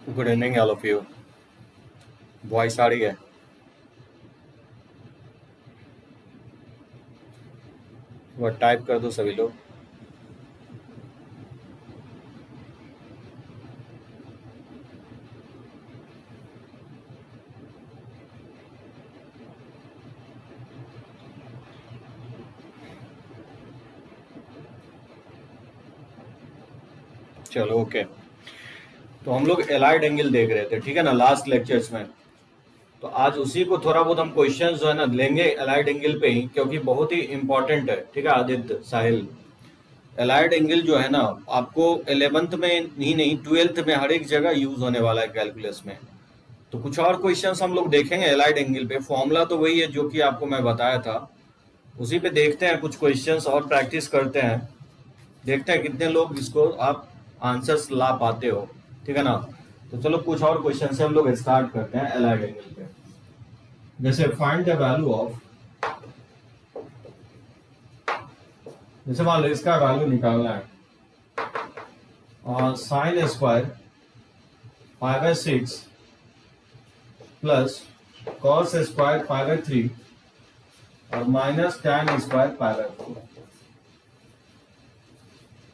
Good evening all of you. Voice आ रही है? वह टाइप कर दो सभी लोग। चलो ओके। तो हम लोग एलाइड एंगल देख रहे थे, ठीक है ना, लास्ट लेक्चर्स में। तो आज उसी को थोड़ा बहुत हम क्वेश्चंस जो है ना लेंगे एलाइड एंगल पे ही, क्योंकि बहुत ही इंपॉर्टेंट है। ठीक है आदित्य, साहिल, एलाइड एंगल जो है ना आपको 11th में ही नहीं 12th में हर एक जगह यूज होने वाला है कैलकुलस में। तो कुछ और क्वेश्चंस हम लोग देखेंगे एलाइड एंगल पे। फॉर्मूला तो वही है जो कि आपको मैं बताया था, उसी पे देखते हैं कुछ क्वेश्चंस और प्रैक्टिस करते हैं। देखते हैं कितने लोग इसको आप आंसर्स ला पाते हो। ठीक है ना। तो चलो कुछ और क्वेश्चन से हम लोग स्टार्ट करते हैं एलाइड एंगल पे। जैसे फाइंड द वैल्यू ऑफ, जैसे मान लो इसका वैल्यू निकालना है sine square 5/6 plus cos square 5/3 और माइनस tan स्क्वायर 5/4।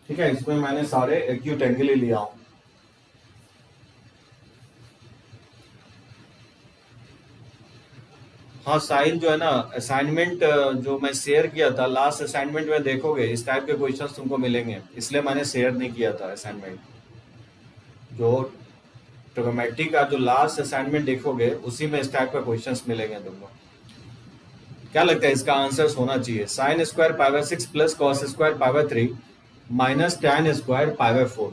ठीक है, इसमें मैंने सारे एक्यूट एंगल ही लिया हूं। हाँ साहिल, जो है ना असाइनमेंट जो मैं शेयर किया था लास्ट असाइनमेंट में, देखोगे इस टाइप के क्वेश्चंस तुमको मिलेंगे, इसलिए मैंने शेयर नहीं किया था असाइनमेंट। जो ट्रिग्नोमेट्री का जो लास्ट असाइनमेंट देखोगे उसी में इस टाइप का क्वेश्चंस मिलेंगे तुमको। क्या लगता है इसका आंसर होना चाहिए? Sine square 5/6 plus cos square 5/3 minus tan square 5/4।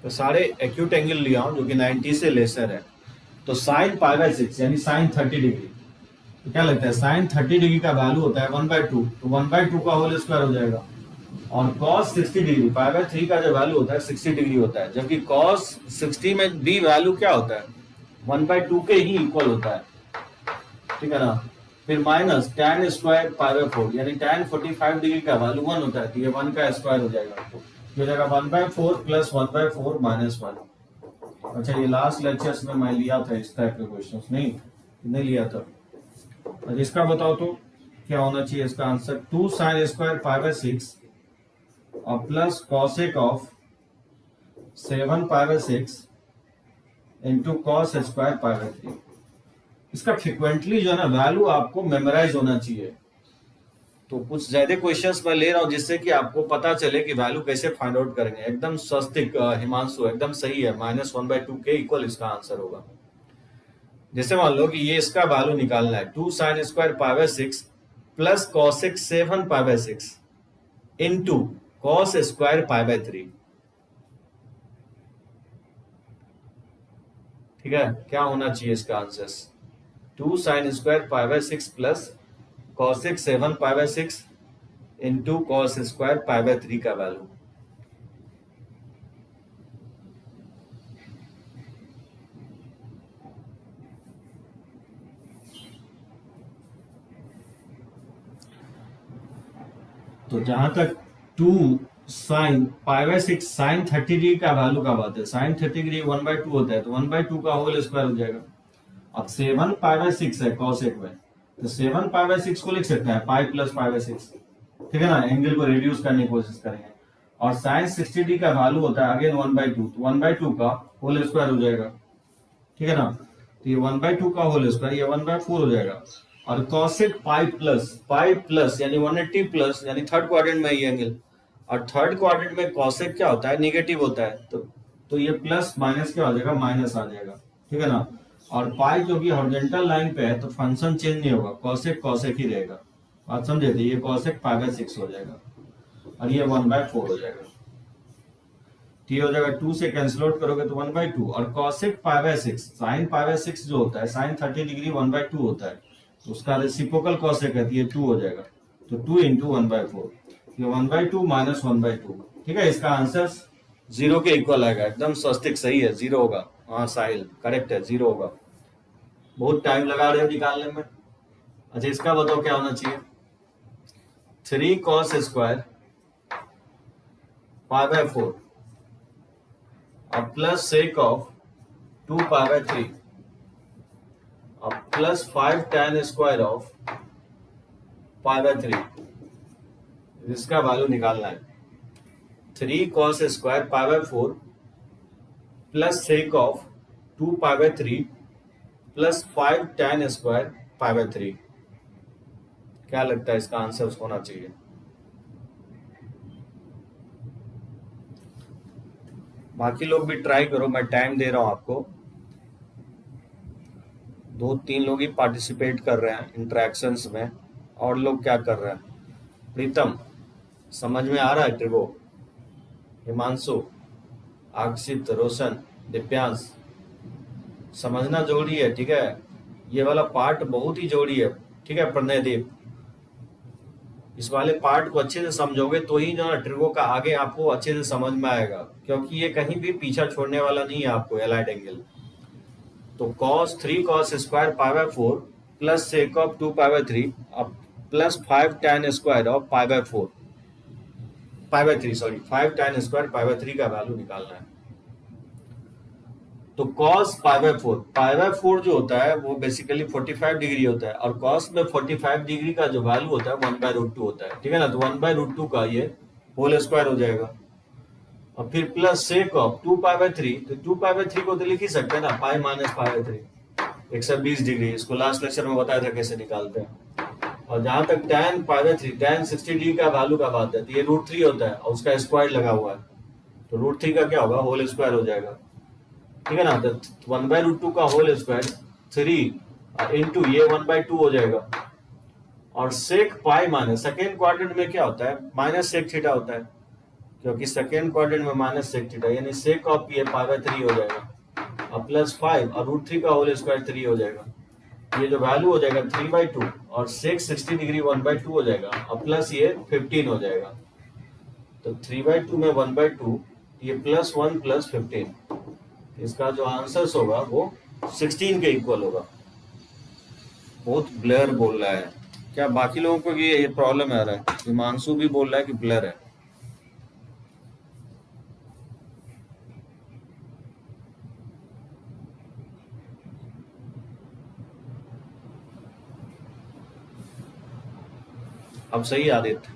तो सारे एक्यूट एंगल लिया हूं जो कि 90 से लेसर है। तो साइन 5/6 यानी साइन 30 डिग्री। तो क्या लगता है साइन 30 डिग्री का वैल्यू होता है 1/2, तो 1/2 का होल स्क्वायर हो जाएगा। और कॉस 60 डिग्री 5/3 का जो वैल्यू होता है 60 डिग्री होता है, जबकि कॉस 60 में भी वैल्यू क्या होता है 1/2 के ही इक्वल होता है। ठीक है ना। फिर माइनस tan स्क्वायर 5/4 यानी tan 45 डिग्री का वैल्यू 1 होता है, तो ये 1 का स्क्वायर हो जाएगा। ये हो जाएगा 1/4 प्लस 1/4 माइनस 1। अच्छा, ये लास्ट लेक्चर्स में मैं लिया था इस टाइप के क्वेश्चंस, नहीं लिया था। और इसका बताओ तो क्या होना चाहिए इसका आंसर? 2 साइन स्क्वायर 5/6 और plus cosec of 7/6 into cos square 5/3। इसका फ्रिक्वेंटली जो है ना वैल्यू आपको मेमोराइज होना चाहिए। तो कुछ ज्यादा क्वेश्चंस मैं ले रहा हूं जिससे कि आपको पता चले कि वैल्यू कैसे फाइंड आउट करेंगे। एकदम स्वस्तिक हिमांशु, एकदम सही है, -1/2 के इक्वल इसका आंसर होगा। जैसे मान लो कि ये इसका वैल्यू निकालना है 2 sine square 5/6 plus cosec 7/6 into cos square 5/3। ठीक है, क्या होना चाहिए इसका answer? 2 sine square 5/6 plus cosec 7/6 into cos square 5/3 का वैल्यू। तो जहां तक 2 साइन 5/6 साइन 30 डिग्री का वैल्यू का बात है, साइन 30 डिग्री 1/2 होता है, तो 1/2 का होल स्क्वायर हो जाएगा। अब 7/6 है कॉसेक में, तो 7/6 को लिख सकते हैं पाई प्लस 5/6। ठीक है ना, एंगल को रिड्यूस करने की कोशिश करेंगे। और साइन 60 डिग्री का वैल्यू होता है अगेन 1/2, तो 1/2 का होल स्क्वायर हो जाएगा। ठीक है ना। तो ये 1/2 का होल स्क्वायर, ये 1/4 हो जाएगा। और कॉसेक पाई प्लस यानी 180 प्लस यानी थर्ड क्वाड्रेंट में ये एंगल, और थर्ड क्वाड्रेंट में कॉसेक क्या होता है, निगेटिव होता है। तो ये प्लस माइनस क्या हो जाएगा, माइनस आ जाएगा। ठीक है ना। और पाई जो कि हॉरिजॉन्टल लाइन पे है तो फंक्शन चेंज नहीं होगा, कॉसेक कॉसेक ही रहेगा। बात समझे? तो ये कॉसेक 5/6 हो जाएगा और ये 1/4 हो जाएगा। तो ये हो जाएगा 2 से कैंसिल आउट करोगे तो 1/2, और कॉसेक 5/6 साइन 5/6 जो होता है साइन 30 डिग्री 1/2 होता है, तो उसका रेसिप्रोकल कॉसेक है, तो ये 2 हो जाएगा। तो 2 इंटू 1/4, ये 1/2 माइनस 1/2। ठीक है, इसका आंसर 0 के इक्वल आएगा। एकदम स्वस्तिक सही है, 0 होगा। हाँ साहिल करेक्ट है, 0 होगा। बहुत टाइम लगा रहे हो निकालने में। अच्छा, इसका बताओ क्या होना चाहिए? 3 कॉस स्क्वायर π/4 अब प्लस सेक ऑफ 2π/3 अब प्लस 5 tan स्क्वायर ऑफ π/3, इसका वैल्यू निकालना है। 3 cos square π/4 plus sec of 2π/3 plus 5 tan square π/3। क्या लगता है इसका आंसर होना चाहिए? बाकी लोग भी ट्राई करो, मैं टाइम दे रहा हूं आपको। 2-3 लोग ही पार्टिसिपेट कर रहे हैं इंटरेक्शंस में, और लोग क्या कर रहे हैं? प्रीतम, समझ में आ रहा है ट्रिगो? हिमांशु, आक्षित, रोशन, दिव्यांश, समझना जरूरी है, ठीक है? ये वाला पार्ट बहुत ही जरूरी है, ठीक है? प्रणयदेव, इस वाले पार्ट को अच्छे से समझोगे तो ही जो है ट्रिगो का आगे आपको अच्छे से समझ में आएगा, क्योंकि ये कहीं भी पीछा छोड़ने वाला नहीं है आपको, एलाइड एंगल। तो cos 3 cos square π/4 plus sec of 2π/3 अब plus 5 tan square of π/4 π/3 sorry 5 tan square π/3 का वैल्यू निकालना है। तो cos π/4 जो होता है वो बेसिकली 45 डिग्री होता है, और cos में 45 डिग्री का जो वैल्यू होता है 1/√2 होता है, ठीक है ना? तो 1/√2 का ये होल स्क्वायर हो जाएगा, और फिर प्लस सेक ऑफ 2π/3, तो 2π/3 को तो लिख ही सकते हैं ना, पाई माइनस π/3 120 डिग्री। इसको लास्ट लेक्चर में बताया था कैसे निकालते हैं। और जहां तक tan π/3 tan 60 डिग्री का वैल्यू का बात है, तो ये √3 होता है और उसका स्क्वायर लगा हुआ है, तो √3 का क्या होगा? होल स्क्वायर हो जाएगा, ठीक है ना? तो 1/√2 का होल स्क्वायर 3 इंटू ये 1/2 हो जाएगा, और सेक पाई माइनस सेकेंड क्वाड्रेंट में क्या होता है? माइनस सेक थीटा होता है, क्योंकि सेकेंड क्वाड्रेंट में माइनस सेक थीटा, यानी सेक ऑफ ये π/3 हो जाएगा, और प्लस 5 और √3 का होल स्क्वायर 3 हो जाएगा। ये जो वैल्यू हो जाएगा 3/2, और सेक 60 डिग्री 1/2 हो जाएगा, और प्लस ये 15 हो जाएगा। तो 3/2 में 1/2, ये प्लस 1 प्लस 15, इसका जो आंसर होगा वो 16 के इक्वल होगा। बहुत ब्लर बोल रहा है क्या? बाकी लोगों को ये प्रॉब्लम आ रहा है? हिमांशु भी बोल रहा है कि ब्लर है। अब सही आदित्य?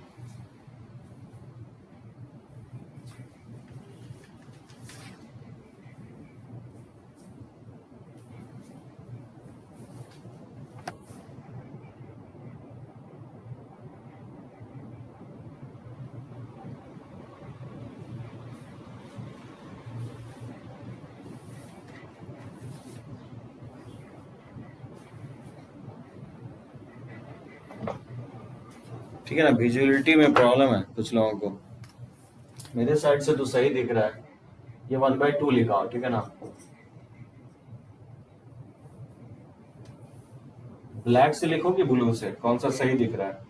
ठीक है ना, विजुअलिटी में प्रॉब्लम है कुछ लोगों को। मेरे साइड से तो सही दिख रहा है, ये 1/2 लिखा हो, ठीक है ना? ब्लैक से लिखो कि ब्लू से, कौन सा सही दिख रहा है?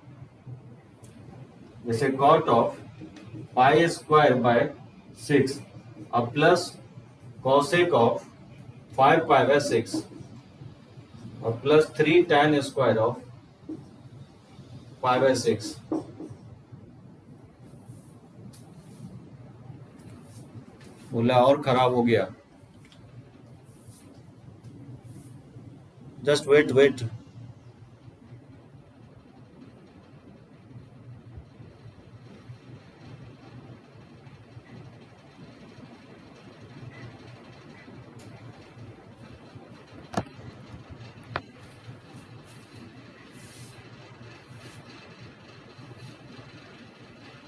जैसे cot ऑफ π²/6 अब प्लस cosec ऑफ 5π/6 और प्लस 3 tan स्क्वायर ऑफ π/6। बोला और खराब हो गया। Just wait.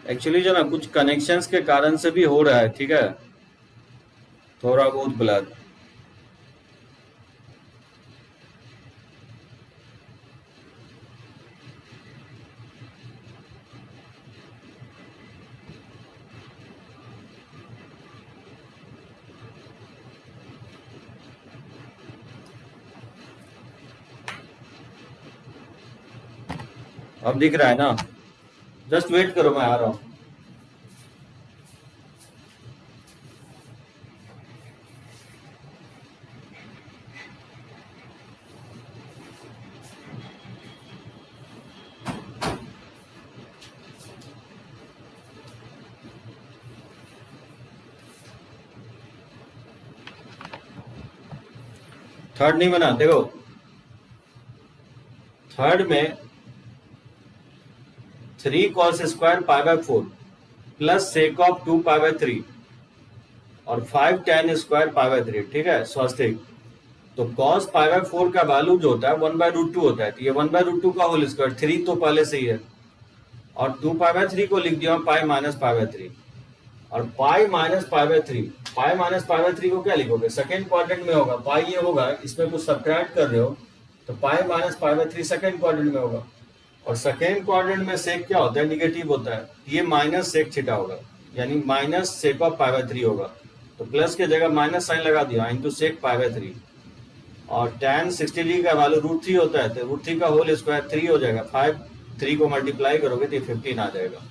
एक्चुअली जो ना कुछ कनेक्शंस के कारण से भी हो रहा है, ठीक है? थोड़ा बहुत ब्लर। अब दिख रहा है ना? जस्ट वेट करो, मैं आ रहा हूं। थर्ड नहीं बना, देखो थर्ड में 3 cos square pi bye 4 plus sec of 2 pi by 3 और 5 tan स्क्वायर पाई बाय 3, ठीक है स्वास्तिक। तो cos पाई बाय 4 का वैल्यू जो होता है 1/√2 होता है, तो ये 1/√2 का होल स्क्वायर, 3 तो पहले से ही है, और 2 पाई बाय 3 को लिख दिया पाई माइनस पाई बाय 3, और pi minus pi bye 3, pi minus pi bye 3 को क्या लिखोगे, सेकंड क्वाड्रेंट में होगा, पाई ये होगा, इसमें कुछ सब्ट्रैक्ट कर रहे हो तो pi minus pi bye 3 second quadrant में होगा, और सेकेंड क्वाड्रेंट में सेक क्या होता है, निगेटिव होता है, ये माइनस सेक थीटा होगा, यानी minus sec of pi bye 3 होगा, तो प्लस की जगह माइनस साइन लगा दिया इंटू सेक पाई बाय 3, और tan 60 डिग्री का वैल्यू √3 होता है, तो √3 का होल स्क्वायर 3 हो जाएगा, 5 3 को मल्टीप्लाई करोगे तो 15 आ जाएगा,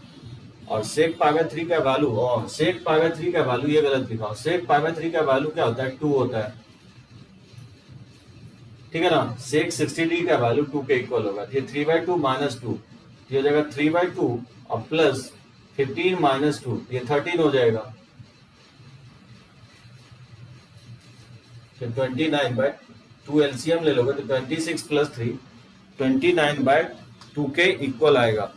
और सेक पाई बाय 3 का वैल्यू, और सेक पाई बाय 3 का वैल्यू ये गलत लिखा, सेक पाई बाय 3 का वैल्यू क्या होता है, 2 होता है, ठीक है ना, सेक 60 डिग्री का वैल्यू 2 के इक्वल होगा, ये 3/2 माइनस 2, ये हो जाएगा 3/2 और प्लस 15 माइनस 2, ये 13 हो जाएगा, फिर 29/2 एलसीएम ले लोगे तो 26 प्लस 3 29/2 के इक्वल आएगा।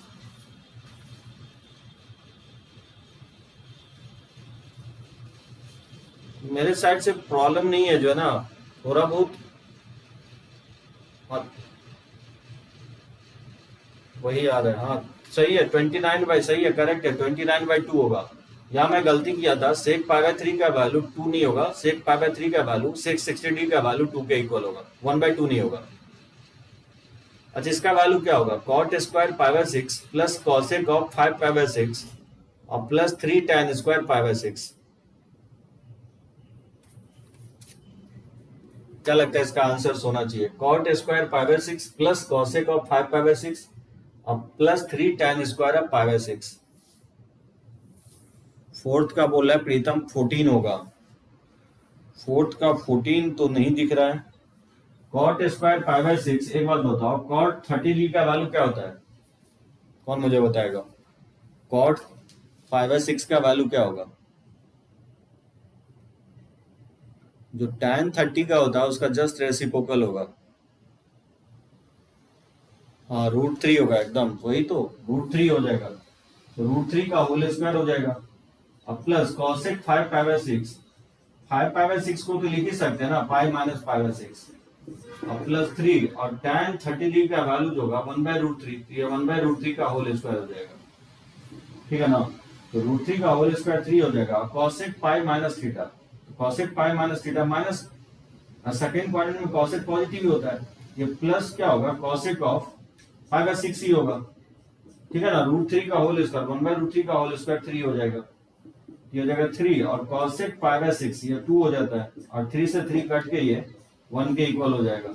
मेरे साइड से प्रॉब्लम नहीं है, जो है ना थोड़ा बहुत वही आ रहा है, हाँ सही है, 29 सही है, करेक्ट है, 29/2 होगा। यहाँ मैं गलती किया था, सेक पाई बाय 3 का वैल्यू 2 नहीं होगा, सेक पाई बाय 3 का वैल्यू सेक 60 डिग्री का वैल्यू 2 के इक्वल होगा, 1/2 नहीं होगा। अच्छा इसका वैल्यू क्या होगा, cot square pi by 6 plus cosec of 5 pi by 6 और plus 3 tan square pi by 6। क्या लगता है इसका आंसर होना चाहिए, cot square pi by 6 plus cosec of 5 pi by 6 और plus 3 tan square of pi by 6। Fourth का बोल रहा है प्रीतम 14 होगा, फोर्थ का 14 तो नहीं दिख रहा है। कॉट स्क्वायर पाई बाय 6, एक बात बताओ, कॉट 30 डिग्री का वैल्यू क्या होता है, कौन मुझे बताएगा, कॉट पाई बाय 6 का वैल्यू क्या होगा, जो tan 30 का होता है उसका जस्ट रेसिप्रोकल होगा, हाँ √3 होगा, एकदम वही तो √3 हो जाएगा, तो √3 का होल स्क्वायर हो जाएगा, अब plus cosec 5 pi by 6, 5 pi by 6 को तो लिख ही सकते हैं ना, पाई माइनस पाई बाय 6 और प्लस 3, और tan 30 डिग्री का वैल्यू जो होगा 1/√3, तो ये 1/√3 का होल स्क्वायर हो जाएगा, ठीक है ना, तो √3 का होल स्क्वायर 3 हो जाएगा, कॉसेक पाई माइनस थीटा, कॉसेक पाई minus theta minus, second quadrant में कॉसेक पॉजिटिव ही होता है, ये प्लस क्या होगा, कॉसेक ऑफ 5/6 ही होगा, ठीक है ना, √3 का होल स्क्वायर 1/√3 का होल स्क्वायर 3 हो जाएगा, ये हो जाएगा 3 और कॉसेक पाई बाय 6 ये 2 हो जाता है, और 3 से 3 कट के ये 1 के इक्वल हो जाएगा,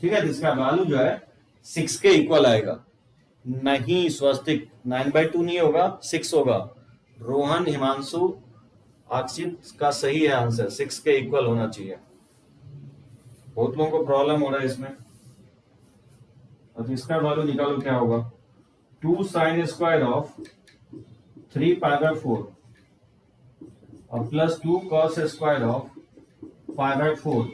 ठीक है, तो इसका वैल्यू जो है 6 के इक्वल आएगा। नहीं स्वस्तिक 9/2 नहीं होगा, 6 होगा, रोहन हिमांशु अक्षित का सही है आंसर, 6 के इक्वल होना चाहिए। बहुत लोगों को प्रॉब्लम हो रहा है इसमें, तो इसका वैल्यू निकालो क्या होगा, 2 sin square of 3 pi bye 4 और plus 2 cos square of pi bye 4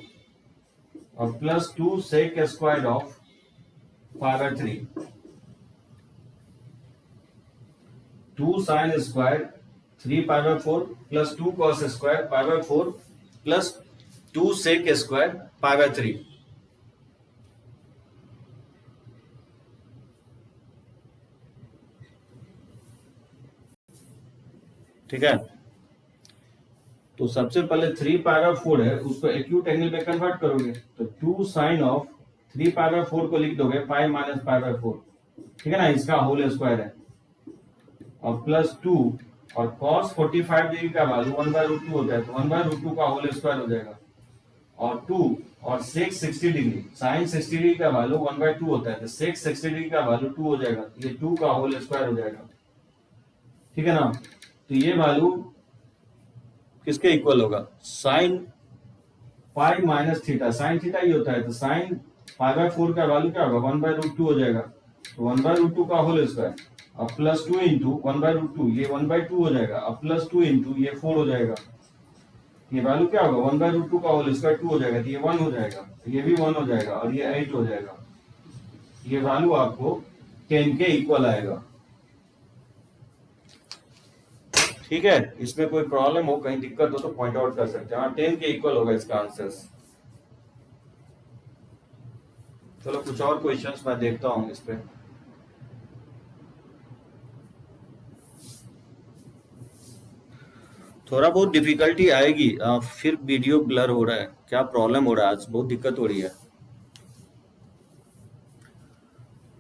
और plus 2 sec square of pi bye 3, 2 sin square 3 pi bye 4 plus 2 cos square pi bye 4 plus 2 sec square pi bye 3। ठीक है, तो सबसे पहले 3 pi bye 4 है, उसको acute angle में कन्वर्ट करोगे, तो 2 साइन ऑफ 3 पाई बाय 4 को लिख दोगे पाई माइनस पाई बाय 4, ठीक है ना, इसका होल स्क्वायर है, और प्लस 2 और cos 45 डिग्री का वैल्यू 1/√2 होता है, तो 1/√2 का होल स्क्वायर हो जाएगा, और 2 और sec 60 डिग्री, sin 60 डिग्री का वैल्यू 1/2 होता है, तो sec 60 डिग्री का वैल्यू 2 हो जाएगा, ये 2 का होल स्क्वायर हो जाएगा, ठीक है ना, तो ये वैल्यू किसके इक्वल होगा, sine pi minus theta, sine theta ही होता है, तो साइन पाई बाय 4 का वैल्यू क्या होगा, 1/√2 हो जाएगा, तो 1/√2 का होल स्क्वायर और प्लस 2 इंटू 1/√2, ये 1/2 हो जाएगा, और प्लस 2 इंटू ये 4 हो जाएगा, ये वैल्यू क्या होगा, 1/√2 का होल स्क्वायर 2 हो जाएगा, तो ये 1 हो जाएगा, ये भी 1 हो जाएगा और ये 8 हो जाएगा। ये वैल्यू आपको 10 के इक्वल आएगा। ठीक है, इसमें कोई प्रॉब्लम हो, कहीं दिक्कत हो तो पॉइंट आउट कर सकते हैं। हाँ, 10 के इक्वल होगा इसका आंसर। चलो कुछ और क्वेश्चंस मैं देखता हूँ इस पे। थोड़ा बहुत डिफिकल्टी आएगी, फिर वीडियो ब्लर हो रहा है, क्या प्रॉब्लम हो रहा है, आज बहुत दिक्कत हो रही है।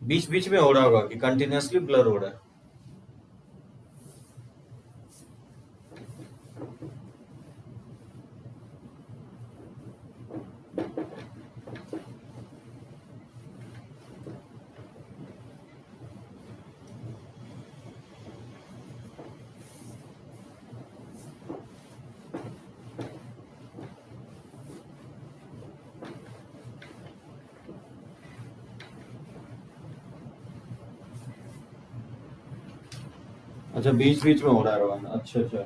बीच बीच में हो रहा होगा कि कंटिन्यूअसली ब्लर हो रहा है। अच्छा, बीच बीच में हो रहा है रोहन, अच्छा अच्छा,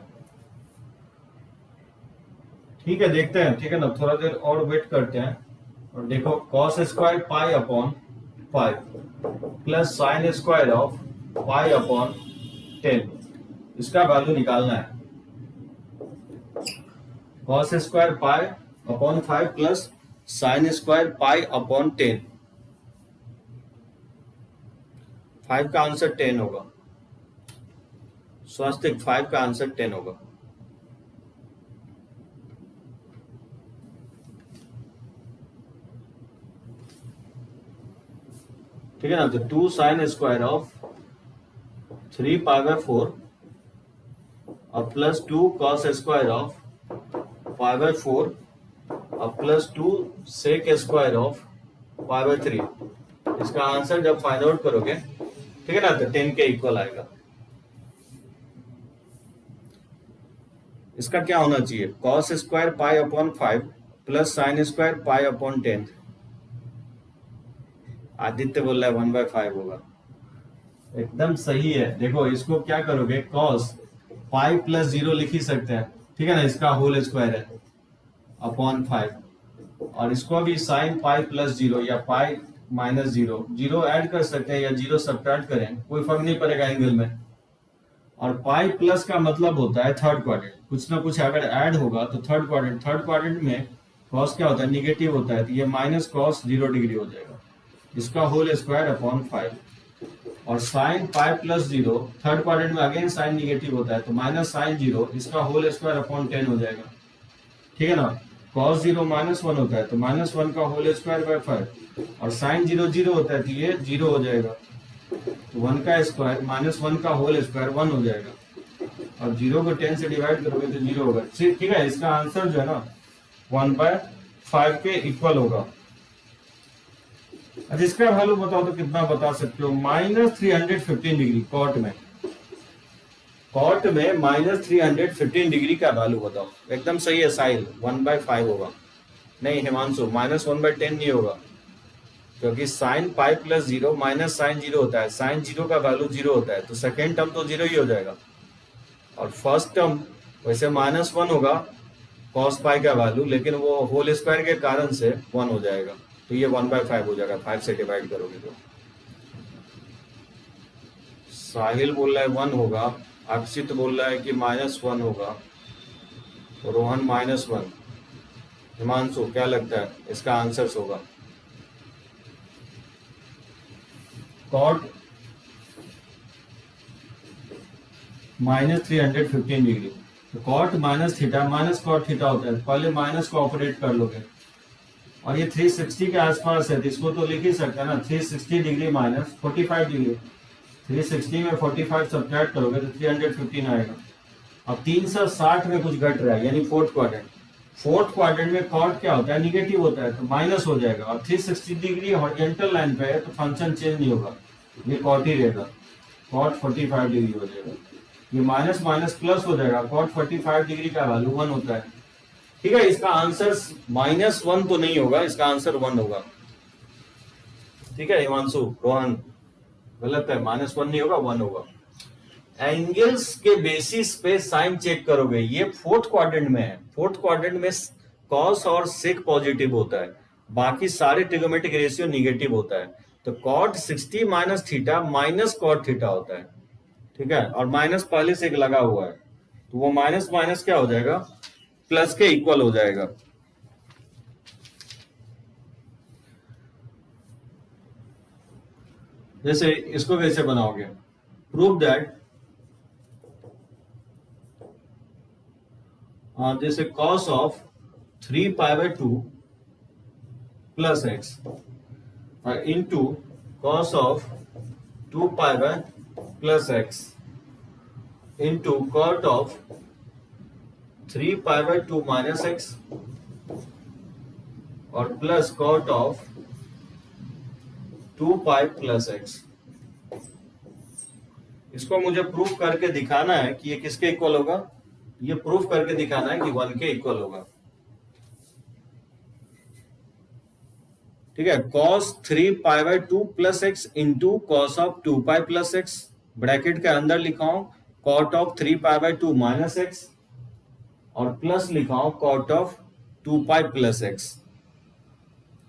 ठीक है, देखते हैं। ठीक है ना, थोड़ा देर और वेट करते हैं। और देखो, cos square pi upon 5 plus sine square of pi upon 10, इसका वैल्यू निकालना है। cos square pi upon 5 plus sine square pi upon 10, 5 का आंसर 10 होगा। स्वास्तिक 5 का आंसर 10 होगा। ठीक है ना, तो 2 साइन स्क्वायर ऑफ 3π/4 और प्लस 2 कॉस स्क्वायर ऑफ π/4 और प्लस 2 सेक स्क्वायर ऑफ π/3, इसका आंसर जब फाइंड आउट करोगे, ठीक है ना, तो 10 के इक्वल आएगा। इसका क्या होना चाहिए, cos square pi upon 5 plus sine square pi upon 10। Aditya बोल रहा है 1/5 होगा, एकदम सही है। देखो, इसको क्या करोगे, कॉस पाई प्लस 0 लिख ही सकते हैं, ठीक है ना, इसका होल स्क्वायर है अपॉन 5, और इसको भी साइन पाई प्लस 0 या पाई माइनस 0, 0 ऐड कर सकते हैं या 0 सब्ट्रैक्ट करें, कोई फर्क नहीं पड़ेगा एंगल में। और पाई प्लस का मतलब होता है थर्ड क्वाड्रेंट, कुछ ना कुछ अगर ऐड होगा तो थर्ड क्वाड्रेंट में कॉस क्या होता है, निगेटिव होता है, तो ये माइनस कॉस 0 डिग्री हो जाएगा, इसका होल स्क्वायर अपॉन 5। और sine pi plus 0 third quadrant में अगेन साइन निगेटिव होता है, तो माइनस साइन 0, इसका होल स्क्वायर अपॉन 10 हो जाएगा। ठीक है ना, कॉस 0 -1 होता है, तो -1 का होल स्क्वायर बाय 5, और साइन 0 0 होता है, तो ये 0 हो जाएगा, तो 1 का स्क्वायर -1 का होल स्क्वायर 1 हो जाएगा, और 0 को 10 से डिवाइड करोगे तो 0 होगा। ठीक है, इसका आंसर जो है ना 1/5 के इक्वल होगा। अच्छा, इसका वैल्यू बताओ तो कितना बता सकते हो, -315 डिग्री कॉट में -315 डिग्री का वैल्यू बताओ। एकदम सही है साहिल, 1/5 होगा। नहीं हिमांशु, -1/10 नहीं होगा, क्योंकि sine pi plus 0 minus sine 0 होता है, साइन 0 का वैल्यू 0 होता है, तो सेकेंड टर्म तो 0 ही हो जाएगा, और फर्स्ट टर्म वैसे -1 होगा कॉस पाई का वैल्यू, लेकिन वो होल स्क्वायर के कारण से 1 हो जाएगा, तो ये 1/5 हो जाएगा, 5 से डिवाइड करोगे तो। साहिल बोल रहा है 1 होगा, अक्षित बोल रहा है कि -1 होगा, रोहन -1, हिमांशु क्या लगता है इसका आंसर होगा? कॉट -315 डिग्री, तो cot minus theta minus cot theta होता है, पहले माइनस को ऑपरेट कर लोगे, और ये 360 के आसपास है, तो इसको तो लिख ही सकते हैं ना, 360 डिग्री माइनस 45 डिग्री, 360 में 45 सब्ट्रैक्ट करोगे तो 315 आएगा। अब 360 में कुछ घट रहा है, यानी फोर्थ क्वाड्रेंट में कॉट क्या होता है, निगेटिव होता है, तो माइनस हो जाएगा, और 360 डिग्री हॉरिजॉन्टल लाइन पे है, तो फंक्शन चेंज नहीं होगा, ये कॉट ही रहेगा, कॉट 45 डिग्री हो जाएगा, ये माइनस माइनस प्लस हो जाएगा, कॉट 45 डिग्री का वैल्यू 1 होता है। ठीक है, इसका आंसर -1 तो नहीं होगा, इसका आंसर 1 होगा। ठीक है हिमांशु, रोहन गलत है, -1 नहीं होगा, 1 होगा। एंगल्स के बेसिस पे साइन चेक करोगे, ये फोर्थ क्वाड्रेंट में है, फोर्थ क्वाड्रेंट में कॉस और सेक पॉजिटिव होता है, बाकी सारे ट्रिगोमेट्रिक रेशियो निगेटिव होता है। तो cot 60 minus theta minus cot theta होता है, ठीक है, और माइनस पहले से एक लगा हुआ है, तो वो माइनस माइनस क्या हो जाएगा, प्लस के इक्वल हो जाएगा। जैसे इसको कैसे बनाओगे, प्रूव दैट जैसे cos of 3π/2 plus x into cos of 2π plus x into cot of 3π/2 minus x और plus cot of 2π plus x. इसको मुझे प्रूफ करके दिखाना है कि ये किसके इक्वल होगा, ये प्रूफ करके दिखाना है कि 1 के इक्वल होगा, ठीक है। cos 3π/2 plus x into cos of 2π plus x, bracket के अंदर लिखाओ cot ऑफ 3π/2 माइनस एक्स और प्लस लिखाओ cot ऑफ 2π प्लस एक्स।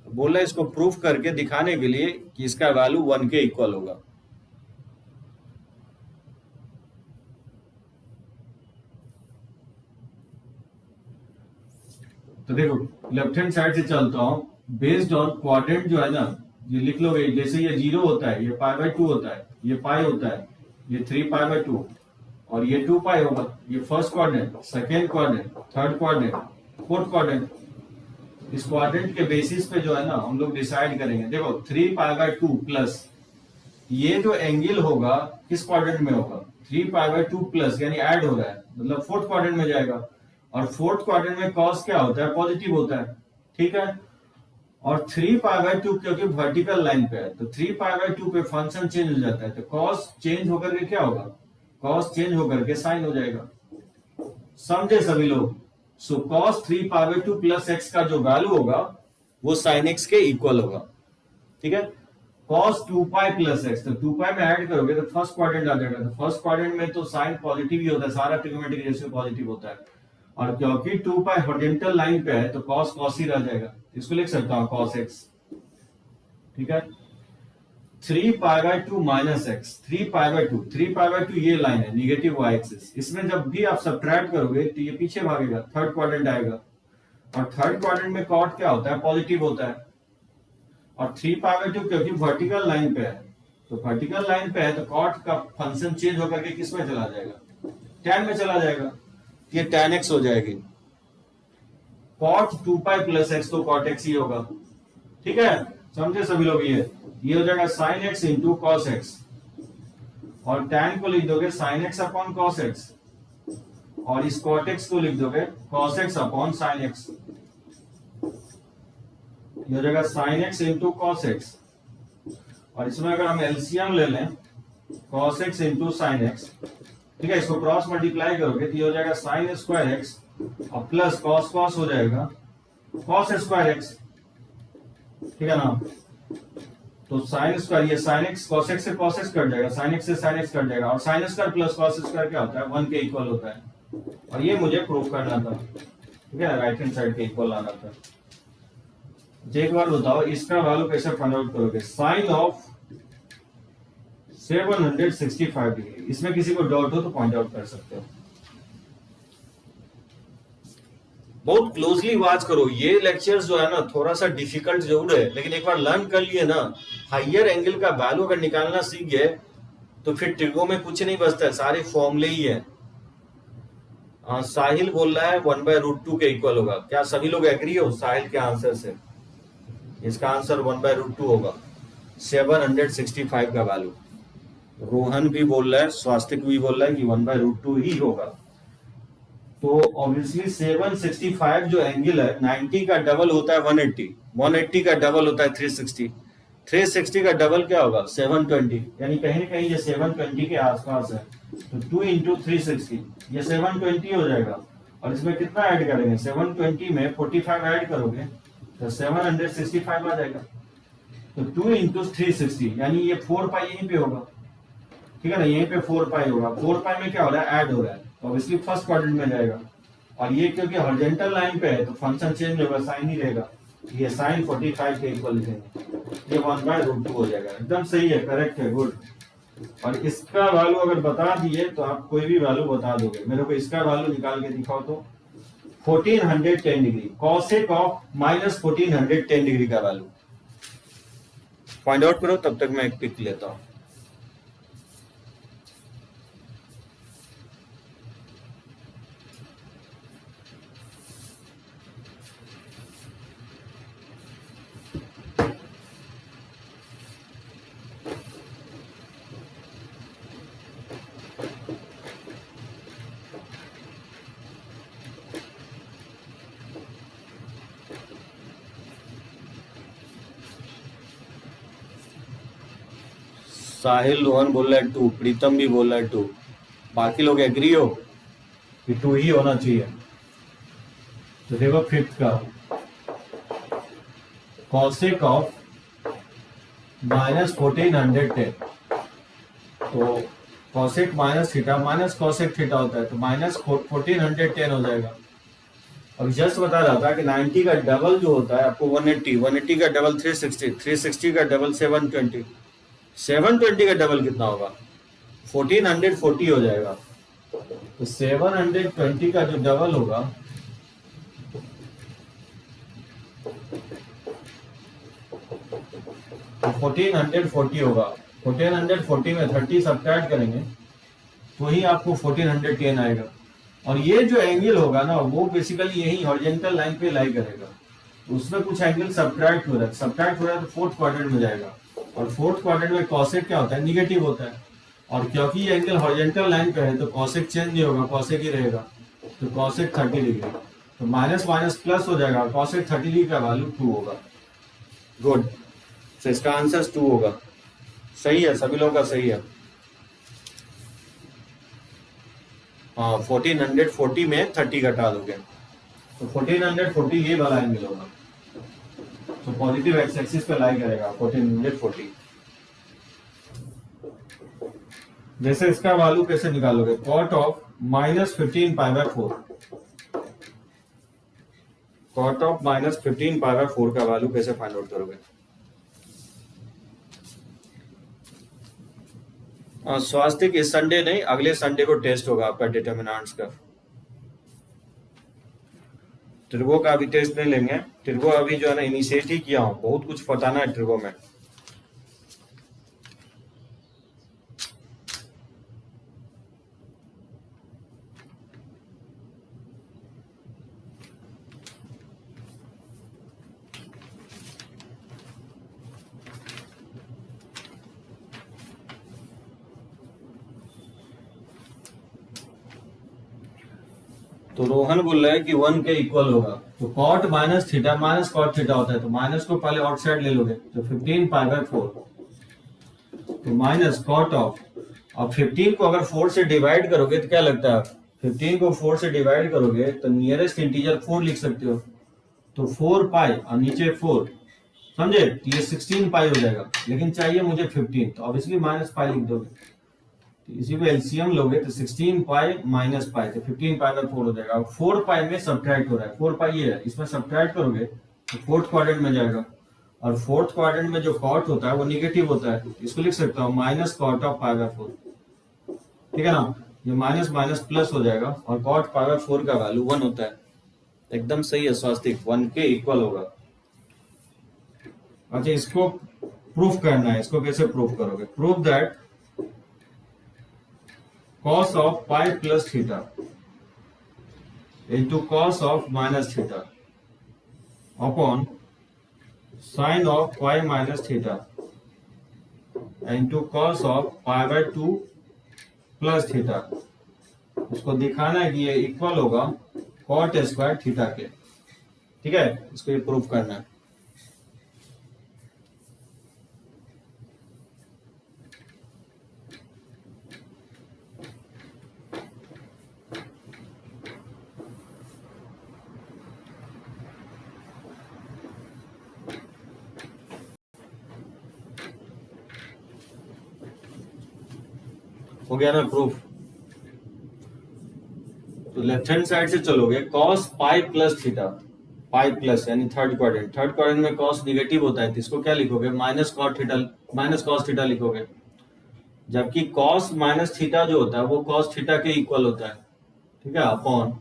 बोला इसको प्रूफ करके दिखाने के लिए कि इसका वैल्यू 1 के इक्वल होगा। तो देखो लेफ्ट हैंड साइड से चलता हूं, बेस्ड ऑन क्वाड्रेंट जो है ना, ये लिख लोगे, जैसे ये 0 होता है, ये π/2 होता है, ये पाई होता है, ये 3π/2 और ये 2π होगा। ये first quadrant, second quadrant, third quadrant, fourth quadrant. इस क्वाड्रेंट के बेसिस पे जो है ना हम लोग डिसाइड करेंगे। देखो 3π/2 प्लस ये जो एंगल होगा किस क्वाड्रेंट में होगा, 3π/2 प्लस यानी ऐड हो रहा है, मतलब फोर्थ क्वाड्रेंट में जाएगा, और फोर्थ क्वाड्रेंट में कॉस क्या होता है, पॉजिटिव होता है, ठीक है। और 3π/2 क्योंकि वर्टिकल लाइन पे है, तो 3π/2 पे फंक्शन चेंज हो जाता है, तो कॉस चेंज होकर के क्या होगा, कॉस चेंज होकर के साइन हो जाएगा। समझे सभी लोग। सो कॉस 3π/2 प्लस एक्स का जो वैल्यू होगा वो साइन एक्स के इक्वल होगा, ठीक है। कॉस 2π प्लस एक्स, तो 2π में ऐड करोगे तो फर्स्ट क्वाड्रेंट आ जाएगा, तो फर्स्ट क्वाड्रेंट में तो साइन पॉजिटिव ही होता है, सारा ट्रिगोनोमेट्रिक रेशियो पॉजिटिव होता है, और क्योंकि 2π हॉरिजॉन्टल लाइन पे है तो cos cos ही रह जाएगा, इसको लिख सकता हूं cos x, ठीक है। 3π/2 माइनस एक्स, 3π/2 ये लाइन है निगेटिव y एक्सिस, इसमें जब भी आप सब्ट्रैक्ट करोगे तो ये पीछे भागेगा, थर्ड क्वाड्रेंट आएगा, और थर्ड क्वाड्रेंट में cot क्या होता है, पॉजिटिव होता है, और 3π/2 क्योंकि वर्टिकल लाइन पे है, तो वर्टिकल लाइन पे है तो cot का फंक्शन चेंज होकर के किस में चला जाएगा, tan में चला जाएगा, ये tan x हो जाएगी। cot 2π प्लस एक्स तो cot x ही होगा, ठीक है, समझे सभी लोग। ये हो जाएगा sin x into cos x, और tan को लिख दोगे sin x upon cos x, और इस cot x को लिख दोगे cos x upon sin x। ये हो जाएगा sin x into cos x, और इसमें अगर हम एलसीएम ले लें cos x into sin x, ठीक है, इसको क्रॉस मल्टीप्लाई करोगे तो ये हो जाएगा sin स्क्वायर एक्स और प्लस कॉस कॉस हो जाएगा cos स्क्वायर एक्स, ठीक है ना। तो sin स्क्वायर, ये sin x cos x से cos x कट जाएगा, sin x से sin x कट जाएगा, और sin square plus cos square क्या होता है, 1 के इक्वल होता है, और ये मुझे प्रूव करना था, ठीक है, राइट हैंड साइड के इक्वल आना था। एक बार बताओ इसका वैल्यू कैसे फाइंड आउट करोगे, साइन ऑफ 765 डिग्री, इसमें किसी को डाउट हो तो पॉइंट आउट कर सकते हो। बहुत क्लोजली वॉच करो, ये लेक्चर्स जो है ना थोड़ा सा डिफिकल्ट जरूर है, लेकिन एक बार लर्न कर लिए ना, हाइयर एंगल का वैल्यू अगर निकालना सीख गए तो फिर ट्रिगो में कुछ नहीं बचता है, सारे फॉर्मूले ही है। साहिल बोल रहा है 1/√2 के इक्वल होगा, क्या सभी लोग एग्री हो साहिल के आंसर से? इसका आंसर 1/√2 होगा, 765 का वैल्यू। रोहन भी बोल रहा है, स्वास्तिक भी बोल रहा है कि 1/√2 ही होगा। तो ऑब्वियसली 765 जो एंगल है 90 का डबल होता है 180, 180 का डबल होता है 360, 360 का डबल क्या होगा 720, यानी कहीं ना कहीं ये 720 के आसपास है, तो 2 इंटू 360 ये 720 हो जाएगा। और इसमें कितना ऐड करेंगे, 720 में 45 ऐड करोगे तो 765 आ जाएगा। तो 2 इंटू 360 यानी ये 4 पाई यहीं पे होगा, ठीक है ना, यहीं पे 4 पाई होगा, 4 पाई में क्या हो रहा है, ऐड हो रहा है, तो ऑब्वियसली फर्स्ट क्वाड्रेंट में जाएगा। और ये क्योंकि हॉरिजॉन्टल लाइन पे है तो फंक्शन चेंज होगा, साइन ही रहेगा, ये साइन 45 के इक्वल लिखेंगे, ये 1/√2 हो जाएगा। एकदम सही है, करेक्ट है, गुड। और इसका वैल्यू अगर बता दिए तो आप कोई भी वैल्यू बता दोगे। मेरे को इसका वैल्यू निकाल के दिखाओ तो 1410 डिग्री, कॉसेक ऑफ -1410 डिग्री का वैल्यू फाइंड आउट करो, तब तक मैं एक पिक लेता हूं। साहिल रोहन बोल रहा है 2, प्रीतम भी बोल रहा है 2, बाकी लोग एग्री हो कि 2 ही होना चाहिए। तो देखो फिफ्थ का, कॉसेक ऑफ -1410, तो cosec minus theta minus cosec theta होता है, तो -1410 हो जाएगा। अब जस्ट बता रहा था कि 90 का डबल जो होता है आपको 180, 180 का डबल 360, 360 का डबल 720, 720 का डबल कितना होगा, 1440 हो जाएगा। तो 720 का जो डबल होगा तो 1440 होगा। 1440 में 30 सब्ट्रैक्ट करेंगे तो ही आपको 1410 आएगा। और ये जो एंगल होगा ना वो बेसिकली यही हॉरिजॉन्टल लाइन पे लाई करेगा, उसमें कुछ एंगल सब्ट्रैक्ट हो रहा है, सब्ट्रैक्ट हो रहा है तो फोर्थ क्वाड्रेंट में जाएगा, और फोर्थ क्वाड्रेंट में कॉसेक क्या होता है, निगेटिव होता है। और क्योंकि ये एंगल हॉरिजॉन्टल लाइन पे है तो कॉसेक चेंज नहीं होगा, कॉसेक ही रहेगा, तो कॉसेक 30 डिग्री, तो माइनस माइनस प्लस हो जाएगा, कॉसेक 30 डिग्री का वैल्यू 2 होगा। गुड, तो इसका आंसर 2 होगा। सही है, सभी लोगों का सही है। हाँ, 1440 में 30 घटा दोगे तो 1440 ये वाला एंगल होगा, तो पॉजिटिव एक्स एक्सिस पे लाई करेगा 1440। जैसे इसका वैल्यू कैसे निकालोगे, कॉट ऑफ -15π/4, कॉट ऑफ -15π/4 का वैल्यू कैसे फाइंड आउट करोगे। स्वास्तिक इस संडे नहीं, अगले संडे को टेस्ट होगा आपका डिटर्मिनेंट्स का। ट्रिगो का अभी टेस्ट नहीं लेंगे, ट्रिगो अभी जो है ना इनिशिएट ही किया हूं, बहुत कुछ पताना है ट्रिगो में। तो रोहन बोल रहा है कि 1 के इक्वल होगा, तो cot minus theta minus cot theta होता है, तो माइनस को पहले आउटसाइड ले लोगे, तो 15π/4, तो माइनस कॉट ऑफ, अब 15 को अगर 4 से डिवाइड करोगे तो क्या लगता है, 15 को 4 से डिवाइड करोगे तो नियरेस्ट इंटीजर 4 लिख सकते हो, तो 4 पाई और नीचे 4, समझे, तो ये 16 पाई हो जाएगा, लेकिन चाहिए मुझे 15, तो ऑब्वियसली माइनस पाई लिख दोगे, तो इसी को एलसीएम लोगे तो 16 पाई माइनस पाई, तो 15π/4 हो जाएगा। 4 पाई में सब्ट्रैक्ट हो रहा है, 4 पाई ये है, इसमें सब्ट्रैक्ट करोगे तो फोर्थ क्वाड्रेंट में जाएगा, और फोर्थ क्वाड्रेंट में जो कॉट होता है वो निगेटिव होता है, इसको लिख सकता हूँ माइनस कॉट ऑफ π/4, ठीक है ना, ये माइनस माइनस प्लस हो जाएगा, और कॉट π/4 का वैल्यू 1 होता है। एकदम सही है स्वास्तिक, 1 के इक्वल होगा। अच्छा, इसको प्रूफ करना है, इसको कैसे प्रूफ करोगे, proof that cos of pi plus theta into cos of minus theta upon sin of pi minus theta into cos of pi/2 plus theta। इसको दिखाना है कि ये इक्वल होगा cot स्क्वायर थीटा के, ठीक है, इसको ये प्रूफ करना है। हो गया ना प्रूफ। तो लेफ्ट हैंड साइड से चलोगे, cos pi plus theta, pi plus यानी थर्ड क्वाड्रेंट, थर्ड क्वाड्रेंट में कॉस निगेटिव होता है तो इसको क्या लिखोगे, माइनस कॉस थीटा लिखोगे। जबकि कॉस माइनस थीटा जो होता है वो कॉस थीटा के इक्वल होता है, ठीक है, अपॉन,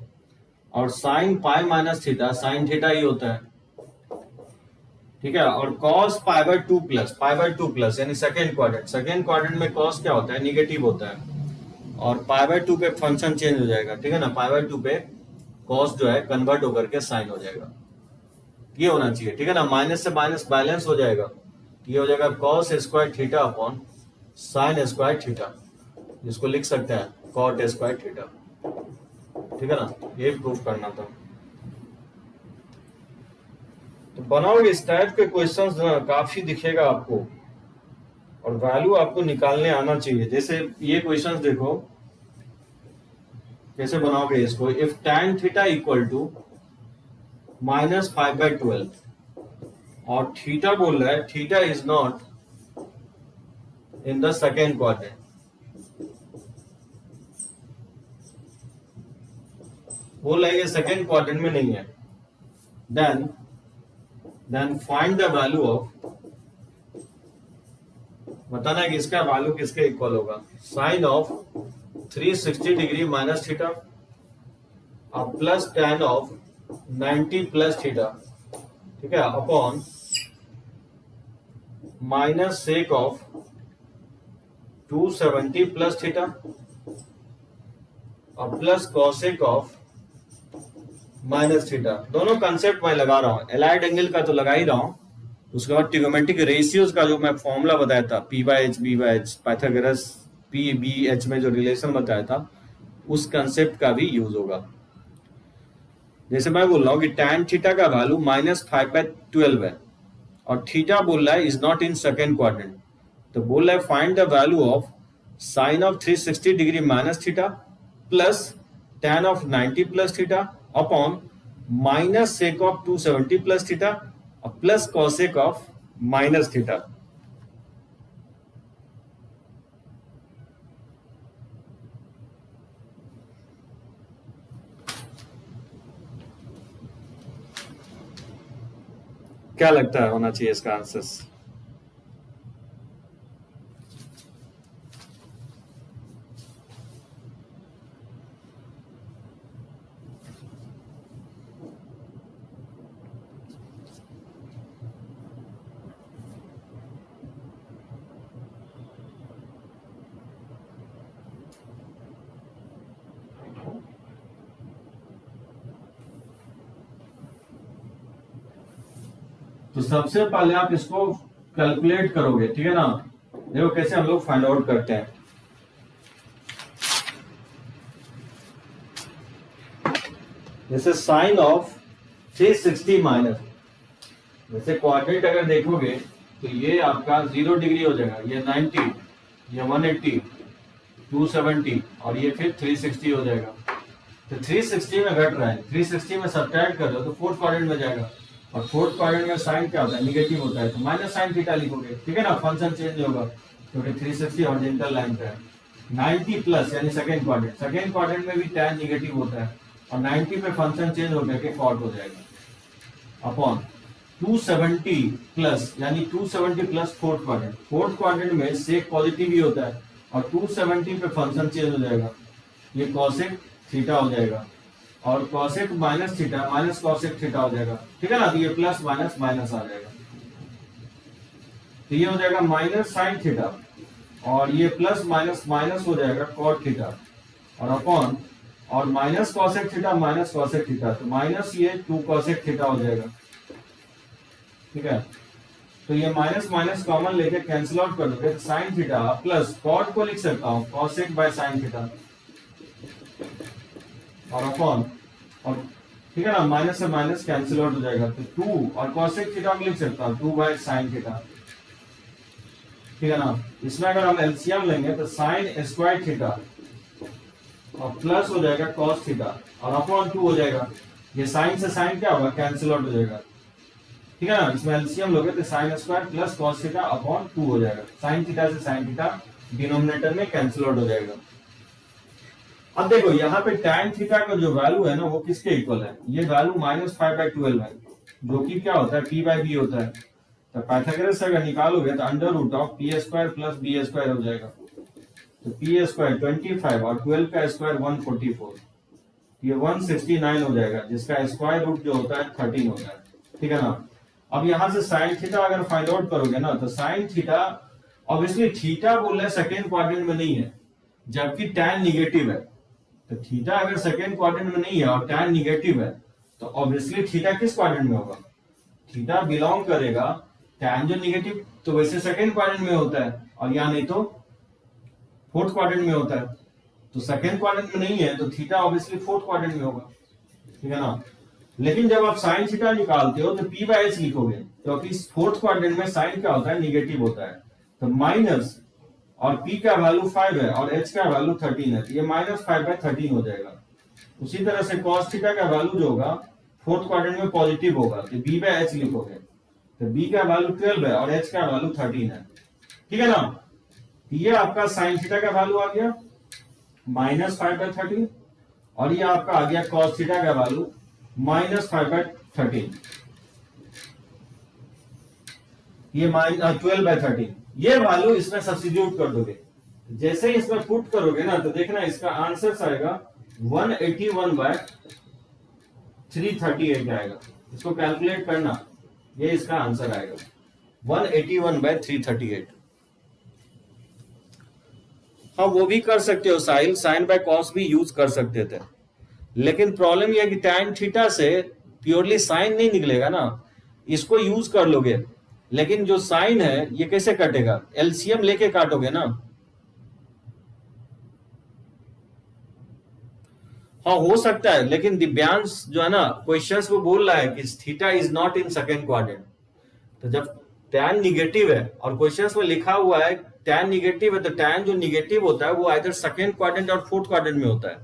और sine pi minus theta sine theta ही होता है, ठीक है। और cos pi by two plus यानी सेकेंड क्वाड्रेंट में cos क्या होता है, निगेटिव होता है, और पाई बाय टू पे फंक्शन चेंज हो जाएगा, ठीक है ना, पाई बाय टू पे cos जो है कन्वर्ट होकर के साइन हो जाएगा, ये होना चाहिए, ठीक है ना। माइनस से माइनस बैलेंस हो जाएगा, ये हो जाएगा cos square theta upon sine square theta, जिसको लिख सकते हैं cot स्क्वायर थीटा, ठीक है ना। ये प्रूफ करना था। तो बनाओगे इस टाइप के क्वेश्चंस ना काफी दिखेगा आपको, और वैल्यू आपको निकालने आना चाहिए। जैसे ये क्वेश्चंस देखो कैसे बनाओगे इसको। If tan theta equal to minus 5/12 और थीटा बोल रहा है theta is not in the second quadrant, बोल रहा है ये सेकेंड क्वाड्रेंट में नहीं है, then find the value of, बताना है कि इसका वैल्यू किसके इक्वल होगा, sine of 360 degree minus theta और plus tan of 90 plus theta, ठीक है, upon minus sec of 270 plus theta और plus cosec of minus theta. दोनों कंसेप्ट मैं लगा रहा हूं, एलाइड एंगल का तो लगा ही रहा हूं, उसके बाद ट्रिगोनोमेट्रिक रेशियोज का जो मैं फॉर्मूला बताया था P/H B/H, पाइथागोरस P/B/H में जो रिलेशन बताया था उस कंसेप्ट का भी यूज होगा। जैसे मैं बोल रहा हूँ कि tan थीटा का वैल्यू माइनस 5/12 है और थीटा बोल रहा है is not in second quadrant, तो बोल रहा है find the value of sine of 360 degree minus theta plus tan of 90 plus theta upon minus sec of 270 plus theta और plus cosec of minus theta. क्या लगता है होना चाहिए इसका आंसर? तो सबसे पहले आप इसको कैलकुलेट करोगे, ठीक है ना। देखो कैसे हम लोग फाइंड आउट करते हैं। जैसे साइन ऑफ 360 माइनस, जैसे क्वाड्रेंट अगर देखोगे तो ये आपका 0 डिग्री हो जाएगा, ये 90, ये 180, 270 और ये फिर 360 हो जाएगा। तो 360 में घट रहा है, 360 में सब्ट्रैक्ट कर दो तो फोर्थ क्वाड्रेंट में जाएगा, और फोर्थ क्वाड्रेंट में साइन क्या होता है, निगेटिव होता है, तो माइनस साइन थीटा लिखोगे, ठीक है ना, फंक्शन चेंज होगा क्योंकि 360 हॉरिजॉन्टल लाइन पे है। 90 प्लस यानी सेकेंड क्वाड्रेंट में भी tan निगेटिव होता है और 90 पे फंक्शन चेंज हो करके कॉट हो जाएगा, अपॉन 270 प्लस यानी 270 प्लस फोर्थ क्वाड्रेंट में सेक पॉजिटिव ही होता है और 270 पे फंक्शन चेंज हो जाएगा, ये कॉसेक थीटा हो जाएगा, और cosec minus theta minus cosec theta हो जाएगा, ठीक है ना। तो ये प्लस माइनस माइनस आ जाएगा, तो ये हो जाएगा माइनस साइन थीटा और ये प्लस माइनस माइनस हो जाएगा कॉट थीटा और अपॉन, और minus cosec theta minus cosec theta, तो माइनस ये 2 कॉसेक थीटा हो जाएगा, ठीक है। तो ये माइनस माइनस कॉमन लेके कैंसिल आउट कर दोगे, साइन थीटा प्लस कॉट को लिख सकता हूँ कॉसेक बाय साइन थीटा और अपॉन, और ठीक है ना, माइनस से माइनस कैंसिल आउट हो जाएगा, तो 2 और कॉसेक थीटा को लिख सकता हूँ 2 बाय साइन थीटा, ठीक है ना। इसमें अगर हम एलसीएम लेंगे तो साइन स्क्वायर थीटा और प्लस हो जाएगा कॉस थीटा और अपॉन 2 हो जाएगा, ये साइन से साइन क्या होगा, कैंसिल आउट हो जाएगा, ठीक है ना। इसमें एलसीएम लोगे तो sign square plus cos theta upon 2 हो जाएगा, साइन थीटा से साइन थीटा डिनोमिनेटर में कैंसिल आउट हो जाएगा। अब देखो यहाँ पे tan थीटा का जो वैल्यू है ना वो किसके इक्वल है, ये वैल्यू -5/12 है, जो कि क्या होता है p/b होता है। तो पाइथागोरस से अगर निकालोगे तो √p² प्लस b² हो जाएगा। तो p² 25 और 12 का स्क्वायर 144, ये 169 हो जाएगा, जिसका स्क्वायर रूट जो होता है 13 होता है। ठीक है ना। अब यहाँ से साइन थीटा अगर फाइंड आउट करोगे ना तो साइन थीटा ऑब्वियसली थीटा बोल रहे सेकेंड क्वाड्रेंट में नहीं है, जबकि tan निगेटिव है। तो थीटा अगर सेकेंड क्वाड्रेंट में नहीं है और tan निगेटिव है तो ऑब्वियसली थीटा किस क्वाड्रेंट में होगा, थीटा बिलोंग करेगा tan जो निगेटिव तो वैसे सेकेंड क्वाड्रेंट में होता है, और यहाँ नहीं तो फोर्थ क्वाड्रेंट में होता है। तो सेकेंड क्वाड्रेंट में नहीं है तो थीटा ऑब्वियसली फोर्थ क्वाड्रेंट में होगा। ठीक है ना। लेकिन जब आप साइन थीटा निकालते हो तो p/h लिखोगे, क्योंकि फोर्थ क्वाड्रेंट में साइन क्या होता है, निगेटिव होता है। तो माइनस, और p का वैल्यू 5 है और h का वैल्यू 13 है, तो ये -5/13 हो जाएगा। उसी तरह से cos थीटा का वैल्यू जो होगा फोर्थ क्वाड्रेंट में पॉजिटिव होगा, तो b/h लिखोगे, तो b का वैल्यू 12 है और h का वैल्यू 13 है। ठीक है ना। ये आपका साइन थीटा का वैल्यू आ गया -5/13, और ये आपका आ गया cos थीटा का वैल्यू -5/13, ये -12/13। ये वैल्यू इसमें सब्स्टिट्यूट कर दोगे, जैसे ही इसमें पुट करोगे ना तो देखना इसका आंसर आएगा 181/338 आएगा। इसको कैलकुलेट करना, ये इसका आंसर आएगा 181/338। हाँ वो भी कर सकते हो, साइन साइन बाय कॉस भी यूज कर सकते थे, लेकिन प्रॉब्लम यह है कि tan थीटा से प्योरली साइन नहीं निकलेगा ना, इसको यूज कर लोगे, लेकिन जो साइन है ये कैसे कटेगा, एलसीएम लेके काटोगे ना। हाँ हो सकता है, लेकिन दिव्यांश जो है ना क्वेश्चंस वो बोल रहा है कि theta is not in second quadrant. तो जब tan निगेटिव है और क्वेश्चंस में लिखा हुआ है tan निगेटिव है, तो tan जो निगेटिव होता है वो आइदर सेकेंड क्वाड्रेंट और फोर्थ क्वाड्रेंट में होता है,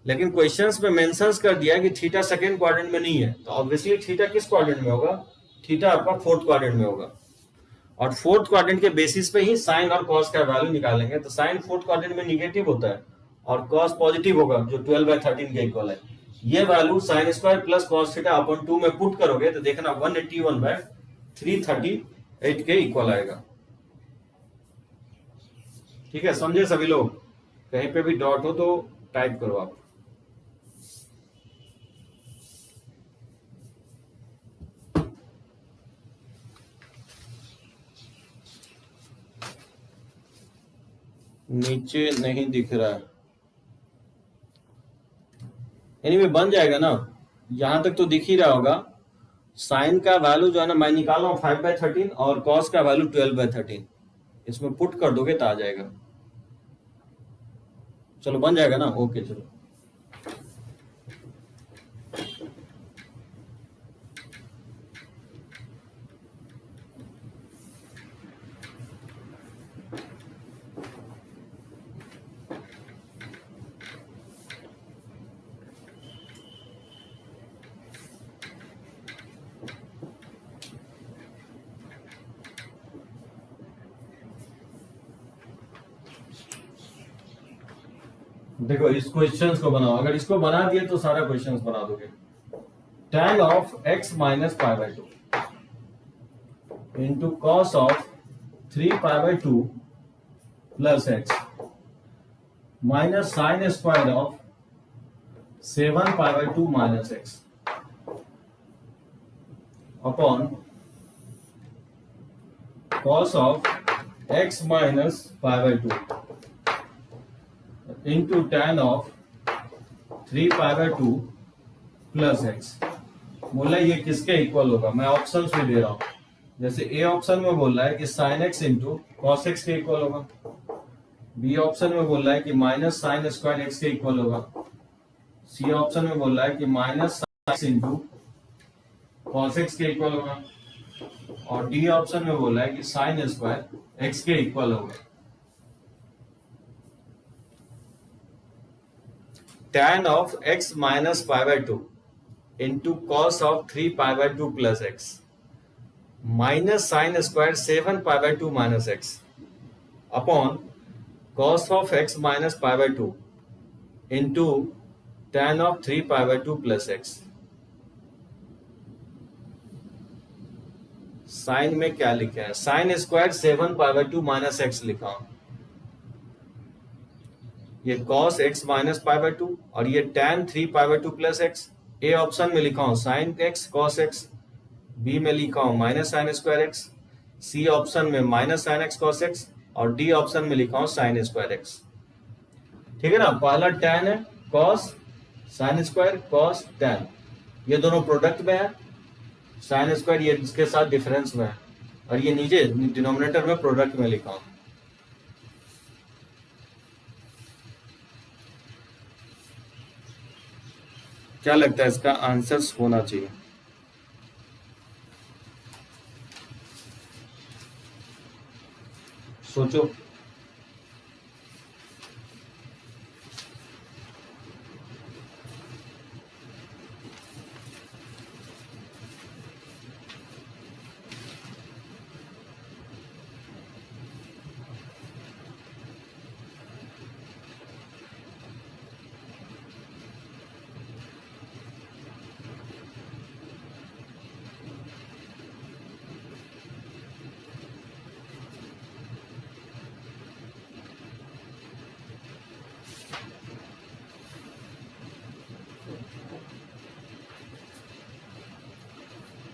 लेकिन क्वेश्चंस में मेंशंस कर दिया कि थीटा सेकेंड क्वाड्रेंट में नहीं है, तो ऑब्वियसली थीटा किस क्वाड्रेंट में होगा, थीटा आपका फोर्थ क्वाड्रेंट में होगा। और फोर्थ क्वाड्रेंट के बेसिस पे ही साइन और कॉस का वैल्यू निकालेंगे। तो साइन फोर्थ क्वाड्रेंट में निगेटिव होता है और कॉस पॉजिटिव होगा, जो 12/13 के इक्वल है। ये value sign square plus cos theta upon 2 में पुट करोगे तो देखना 181/338 के इक्वल आएगा। ठीक है, समझे सभी लोग। कहीं पे भी डॉट हो तो टाइप करो आप। नीचे नहीं दिख रहा है, एनीवे बन जाएगा ना, यहां तक तो दिख ही रहा होगा। साइन का वैल्यू जो है ना मैं निकाल रहा हूं 5/13 और कॉस का वैल्यू 12/13, इसमें पुट कर दोगे तो आ जाएगा। चलो बन जाएगा ना, ओके चलो। देखो इस क्वेश्चंस को बनाओ, अगर इसको बना दिए तो सारा क्वेश्चंस बना दोगे। tan of x minus π/2 into cos of 3π/2 plus x minus sin square of 7π/2 minus x upon cos of x minus π/2 into tan of 3π/2 plus x. बोला ये किसके इक्वल होगा, मैं ऑप्शंस भी दे रहा हूं। जैसे ए ऑप्शन में बोल रहा है कि sine x into cos x के इक्वल होगा, बी ऑप्शन में बोल रहा है कि माइनस साइन स्क्वायर एक्स के इक्वल होगा, सी ऑप्शन में बोल रहा है कि minus sine x into cos x के इक्वल होगा, और डी ऑप्शन में बोल रहा है कि साइन स्क्वायर एक्स के इक्वल होगा। tan of x minus π/2 into cos of 3π/2 plus x minus sin square 7π/2 minus x upon cos of x minus pi by 2 into tan of 3 pi by 2 plus x। Sine में क्या लिखा है, sine square 7 pi by 2 minus x लिखा हूं, ये cos x minus pi by 2 और ये tan 3 pi by 2 plus x. A option में लिखा हूं sine x cos x, B में लिखा हूं minus sine square x, C option में minus sine x cos x और डी ऑप्शन में लिखा हूं साइन स्क्वायर एक्स। ठीक है ना, पहला tan है cos sine square cos tan, ये दोनों प्रोडक्ट में है, साइन स्क्वायर ये इसके साथ डिफरेंस में है और ये नीचे डिनोमिनेटर में प्रोडक्ट में लिखा हूं। क्या लगता है इसका आंसर होना चाहिए? सोचो।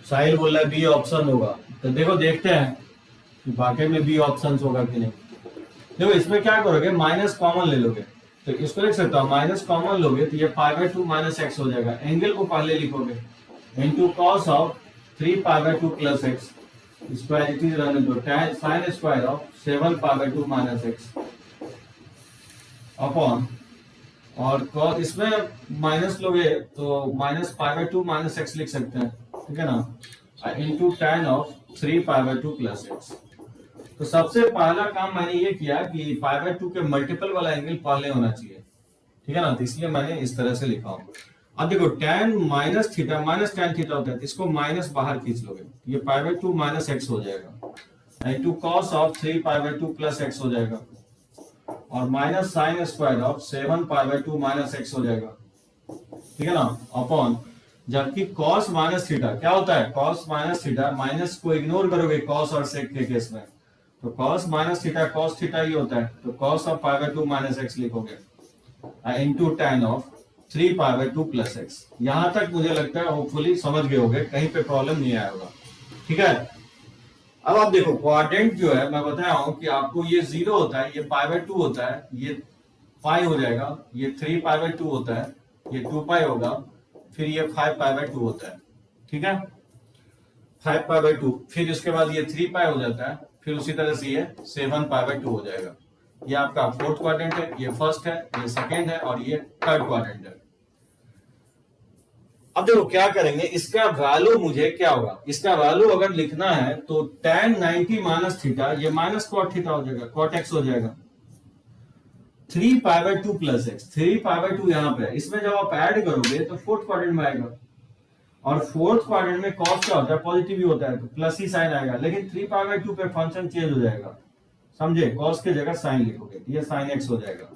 साहिल बोल रहा है बी ऑप्शन होगा, तो देखो देखते हैं कि वाकई में बी ऑप्शन होगा कि नहीं। देखो इसमें क्या करोगे, माइनस कॉमन ले लोगे, तो इसको लिख सकता हूँ माइनस कॉमन लोगे तो ये पाई बाय 2 माइनस एक्स हो जाएगा। एंगल को पहले लिखोगे into cos of 3 pi by 2 plus x square it is रहने दो tan sine square of 7 pi by 2 minus x upon, और cos इसमें माइनस लोगे तो minus pi by 2 minus x लिख सकते हैं, ठीक है ना, into tan of 3 pi by 2 plus x. तो सबसे पहला काम मैंने ये किया कि पाई बाय 2 के मल्टीपल वाला एंगल पहले होना चाहिए, ठीक है ना, तो इसलिए मैंने इस तरह से लिखा हूं। अब देखो tan minus theta minus tan theta होता है, तो इसको माइनस बाहर खींच लोगे, ये पाई बाय 2 माइनस एक्स हो जाएगा, into cos of 3 pi by 2 plus x हो जाएगा, और minus sine square of 7 pi by 2 minus x हो जाएगा, ठीक है ना, अपॉन, जबकि cos माइनस थीटा क्या होता है, cos माइनस थीटा, माइनस को इग्नोर करोगे cos और sec के केस में, तो cos minus theta cos theta ही होता है, तो cos of pi by 2 minus x लिखोगे into tan of 3 pi by 2 plus x. यहां तक मुझे लगता है होपफुली समझ गए होगे, कहीं पे प्रॉब्लम नहीं आया होगा, ठीक है। अब आप देखो क्वाड्रेंट जो है मैं बताया हूं कि आपको ये 0 होता है, ये पाई बाय 2 होता है, ये पाई हो जाएगा, ये 3 पाई बाय 2 होता है, ये 2 पाई होगा, फिर ये 5 पाई बाय 2 होता है, ठीक है, 5 पाई बाय 2, फिर इसके बाद ये 3 पाई हो जाता है, फिर उसी तरह से ये 7 पाई बाय 2 हो जाएगा। ये आपका फोर्थ क्वाड्रेंट है, ये फर्स्ट है, ये सेकेंड है और ये थर्ड क्वाड्रेंट है। अब देखो क्या करेंगे, इसका वैल्यू मुझे क्या होगा, इसका वैल्यू अगर लिखना है तो tan 90 माइनस थीटा, ये माइनस कॉट थीटा हो जाएगा, कॉट एक्स हो जाएगा, 3 pi by 2 plus x, 3 pi by 2 यहाँ पे है, इसमें जब आप ऐड करोगे तो फोर्थ क्वाड्रेंट में आएगा, और फोर्थ क्वाड्रेंट में कॉस क्या होता है, पॉजिटिव ही होता है, तो प्लस ही साइन आएगा, लेकिन 3 पाई बाय 2 पे फंक्शन चेंज हो जाएगा, समझे, कॉस के जगह साइन लिखोगे, ये साइन एक्स हो जाएगा।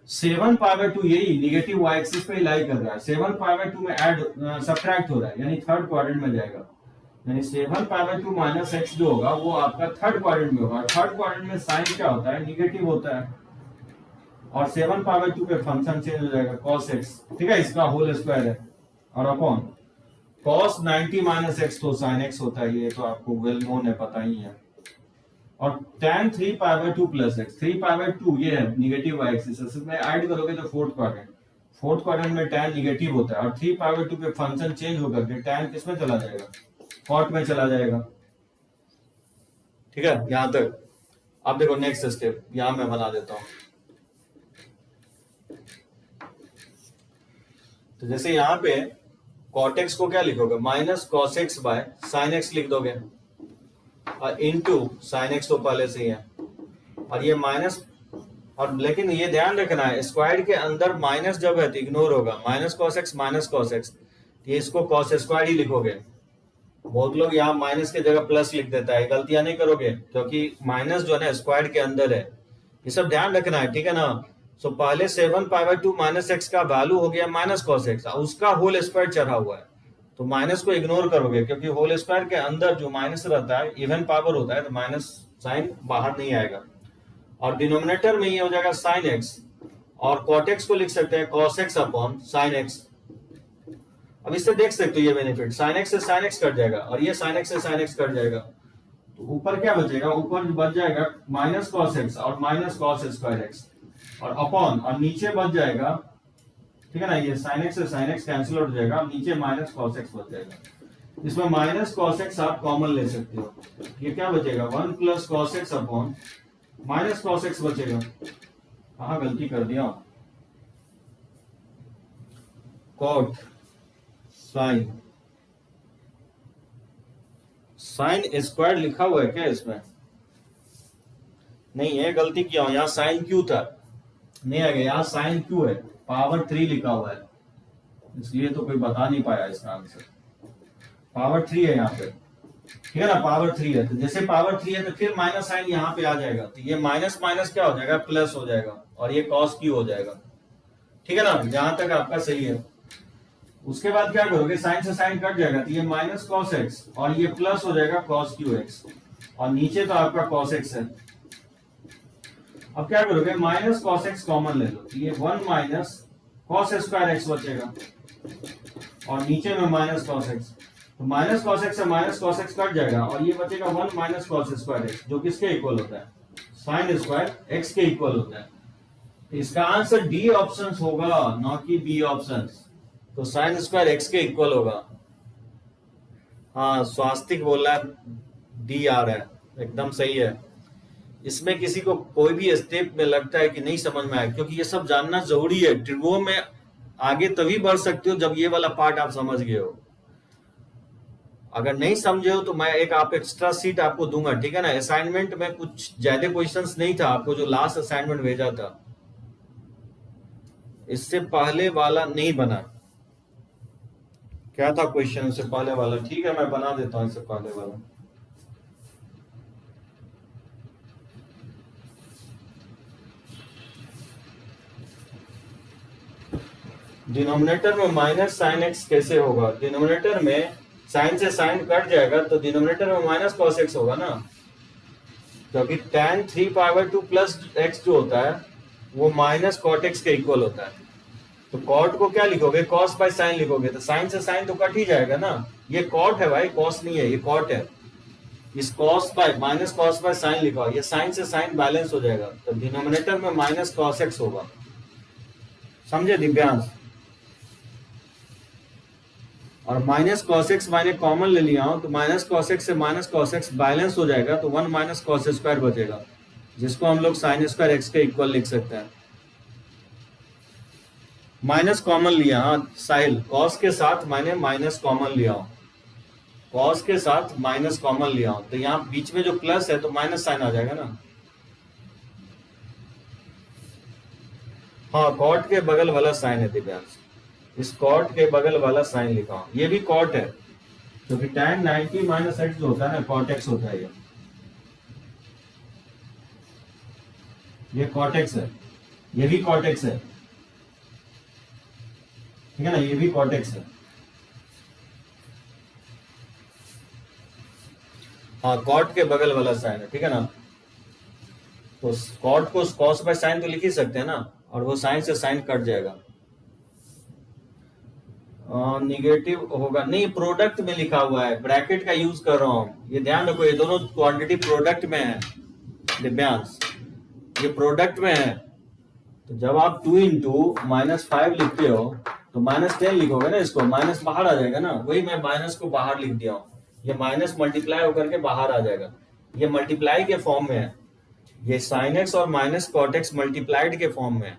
7 पाई बाय 2 यही निगेटिव y एक्सिस पे लाई कर रहा है, 7 पाई बाय 2 में ऐड सब्ट्रैक्ट हो रहा है, यानी थर्ड क्वाड्रेंट में जाएगा, यानी 7 पाई बाय 2 माइनस एक्स जो होगा वो आपका थर्ड क्वाड्रेंट में होगा। थर्ड क्वाड्रेंट में साइन क्या होता है, निगेटिव होता है, और 7 पाई बाय 2 पे फंक्शन चेंज हो जाएगा cos x, ठीक है, इसका होल स्क्वायर है, और अपॉन cos 90 माइनस एक्स तो sin x होता है, ये तो आपको वेल नोन है, पता ही है, और tan 3 pi by 2 plus x, 3 pi by 2 ये है निगेटिव y एक्सिस, इसमें ऐड करोगे तो फोर्थ क्वाड्रेंट में tan निगेटिव होता है, और 3 पाई बाय 2 पे फंक्शन चेंज होकर के tan किसमें चला जाएगा, कॉट में चला जाएगा, ठीक है, यहां तक। अब देखो नेक्स्ट स्टेप यहां मैं बना देता हूं, तो जैसे यहां पे cot x को क्या लिखोगे, minus cos x by sin x लिख दोगे, और इनटू sin x तो पहले से ही है, और ये माइनस, और लेकिन ये ध्यान रखना है स्क्वायर के अंदर माइनस जब है तो इग्नोर होगा, माइनस cos x, ये इसको cos स्क्वायर ही लिखोगे। बहुत लोग यहाँ माइनस के जगह प्लस लिख देता है, गलतियां नहीं करोगे, क्योंकि माइनस जो है ना स्क्वायर के अंदर है, ये सब ध्यान रखना है, ठीक है ना। सो पहले 7 π/2 माइनस एक्स का वैल्यू हो गया माइनस कॉस एक्स, उसका होल स्क्वायर चढ़ा हुआ है, तो माइनस को इग्नोर करोगे क्योंकि होल स्क्वायर के अंदर जो माइनस रहता है इवन पावर होता है, तो माइनस साइन बाहर नहीं आएगा। और डिनोमिनेटर में ये हो जाएगा साइन एक्स, और कॉट एक्स को लिख सकते हैं cos x upon sine x. अब इससे देख सकते हो ये बेनिफिट, साइन एक्स से साइन एक्स कट जाएगा और ये साइन एक्स से साइन एक्स कट जाएगा, तो ऊपर क्या बचेगा, ऊपर बच जाएगा माइनस कॉस एक्स और माइनस कॉस स्क्वायर एक्स, और अपॉन, और नीचे बच जाएगा, ठीक है ना, ये साइन एक्स से साइन एक्स कैंसिल हो जाएगा, नीचे माइनस कॉस एक्स बच जाएगा। इसमें माइनस कॉस एक्स आप कॉमन ले सकते हो, ये क्या बचेगा 1 plus cos x upon minus cos x बचेगा। कहाँ गलती कर दिया, कॉट साइन, साइन स्क्वायर लिखा हुआ है क्या इसमें, नहीं है, गलती किया हूं, यहाँ साइन क्यू था, नहीं आ गया, यहाँ साइन क्यू है, पावर 3 लिखा हुआ है, इसलिए तो कोई बता नहीं पाया इसका आंसर। पावर 3 है यहाँ पे, ठीक है ना, पावर 3 है, तो जैसे पावर 3 है तो फिर माइनस साइन यहाँ पे आ जाएगा, तो ये माइनस माइनस क्या हो जाएगा, प्लस हो जाएगा, और ये कॉस क्यू हो जाएगा, ठीक है ना, जहां तक आपका सही है। उसके बाद क्या करोगे, साइन से साइन कट जाएगा, तो ये माइनस कॉस एक्स और ये प्लस हो जाएगा कॉस क्यू एक्स, और नीचे तो आपका कॉस एक्स है। अब क्या करोगे, माइनस कॉस एक्स कॉमन ले लो, तो ये 1 माइनस कॉस स्क्वायर एक्स बचेगा, और नीचे में माइनस कॉस एक्स, तो माइनस कॉस एक्स से माइनस कॉस एक्स कट जाएगा, और ये बचेगा 1 माइनस कॉस स्क्वायर एक्स, जो किसके इक्वल होता है, साइन स्क्वायर एक्स के इक्वल होता है। इसका आंसर डी ऑप्शन होगा, नॉट की बी ऑप्शन, तो साइन स्क्वायर एक्स के इक्वल होगा। हाँ, स्वास्तिक बोल रहा है डी आ रहा है, एकदम सही है। इसमें किसी को कोई भी स्टेप में लगता है कि नहीं समझ में आया, क्योंकि ये सब जानना जरूरी है, ट्रिगो में आगे तभी बढ़ सकते हो जब ये वाला पार्ट आप समझ गए हो। अगर नहीं समझे हो तो मैं एक आप एक्स्ट्रा सीट आपको दूंगा, ठीक है ना। असाइनमेंट में कुछ ज्यादा क्वेश्चंस नहीं था, आपको जो लास्ट असाइनमेंट भेजा था इससे पहले वाला नहीं बना, क्या था क्वेश्चन इससे पहले वाला, ठीक है मैं बना देता हूं इससे पहले वाला। डिनोमिनेटर में माइनस साइन एक्स कैसे होगा, डिनोमिनेटर में साइन से साइन कट जाएगा, तो डिनोमिनेटर में माइनस कॉस एक्स होगा ना, क्योंकि tan 3π/2 प्लस एक्स जो होता है वो माइनस कॉट एक्स के इक्वल होता है, तो कॉट को क्या लिखोगे, कॉस बाय साइन लिखोगे, तो साइन से साइन तो कट ही जाएगा ना, ये कॉट है भाई, कॉस नहीं है, ये कॉट है, इस cos bye minus cos by sine लिखा, ये साइन से साइन बैलेंस हो जाएगा, तो डिनोमिनेटर में माइनस कॉस एक्स होगा, समझे दिव्यांश। और माइनस कॉस एक्स मैंने कॉमन ले लिया हूं, तो माइनस कॉस एक्स से माइनस कॉस एक्स बैलेंस हो जाएगा, तो 1 माइनस कॉस स्क्वायर बचेगा, जिसको हम लोग साइन स्क्वायर एक्स के इक्वल लिख सकते हैं। माइनस कॉमन लिया, हाँ साहिल, कॉस के साथ मैंने माइनस कॉमन लिया हूं, कॉस के साथ माइनस कॉमन लिया हूं, तो यहाँ बीच में जो प्लस है तो माइनस साइन आ जाएगा ना। हाँ, कॉट के बगल वाला साइन है दिव्यांश, इस कॉट के बगल वाला साइन लिखा हूं, ये भी कॉट है, क्योंकि tan 90 माइनस एक्स जो होता है ना, कॉट एक्स होता है, ये कॉट एक्स है, ये भी कॉट एक्स है, ठीक है ना, ये भी कॉट एक्स है। हाँ, कॉट के बगल वाला साइन है, ठीक है ना, तो कॉट को कॉस बाय साइन तो लिख ही सकते हैं ना, और वो साइन से साइन कट जाएगा, निगेटिव होगा नहीं, प्रोडक्ट में लिखा हुआ है, ब्रैकेट का यूज कर रहा हूं, ये ध्यान रखो, ये दोनों क्वांटिटी प्रोडक्ट में है दिव्यांश, ये प्रोडक्ट में है, तो जब आप 2 इंटू -5 लिखते हो तो -10 लिखोगे ना, इसको माइनस बाहर आ जाएगा ना, वही मैं माइनस को बाहर लिख दिया हूं, ये माइनस मल्टीप्लाई होकर के बाहर आ जाएगा, ये मल्टीप्लाई के फॉर्म में है, ये साइन एक्स और माइनस कॉट एक्स मल्टीप्लाइड के फॉर्म में है,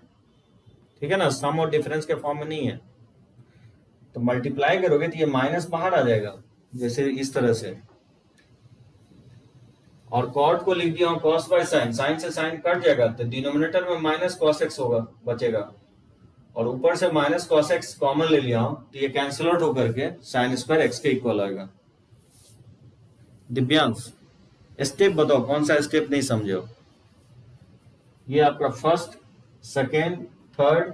ठीक है ना, सम और डिफरेंस के फॉर्म में नहीं है, तो मल्टीप्लाई करोगे तो ये माइनस बाहर आ जाएगा, जैसे इस तरह से, और कॉट को लिख दिया हूं कॉस बाय साइन, साइन से साइन कट जाएगा, तो डिनोमिनेटर में माइनस कॉस एक्स होगा बचेगा, और ऊपर से माइनस कॉस एक्स कॉमन ले लिया हूं, तो ये कैंसिल आउट होकर के साइन स्क्वायर एक्स के इक्वल आएगा। दिव्यांश स्टेप बताओ, कौन सा स्टेप नहीं समझे हो, ये आपका first, second, third,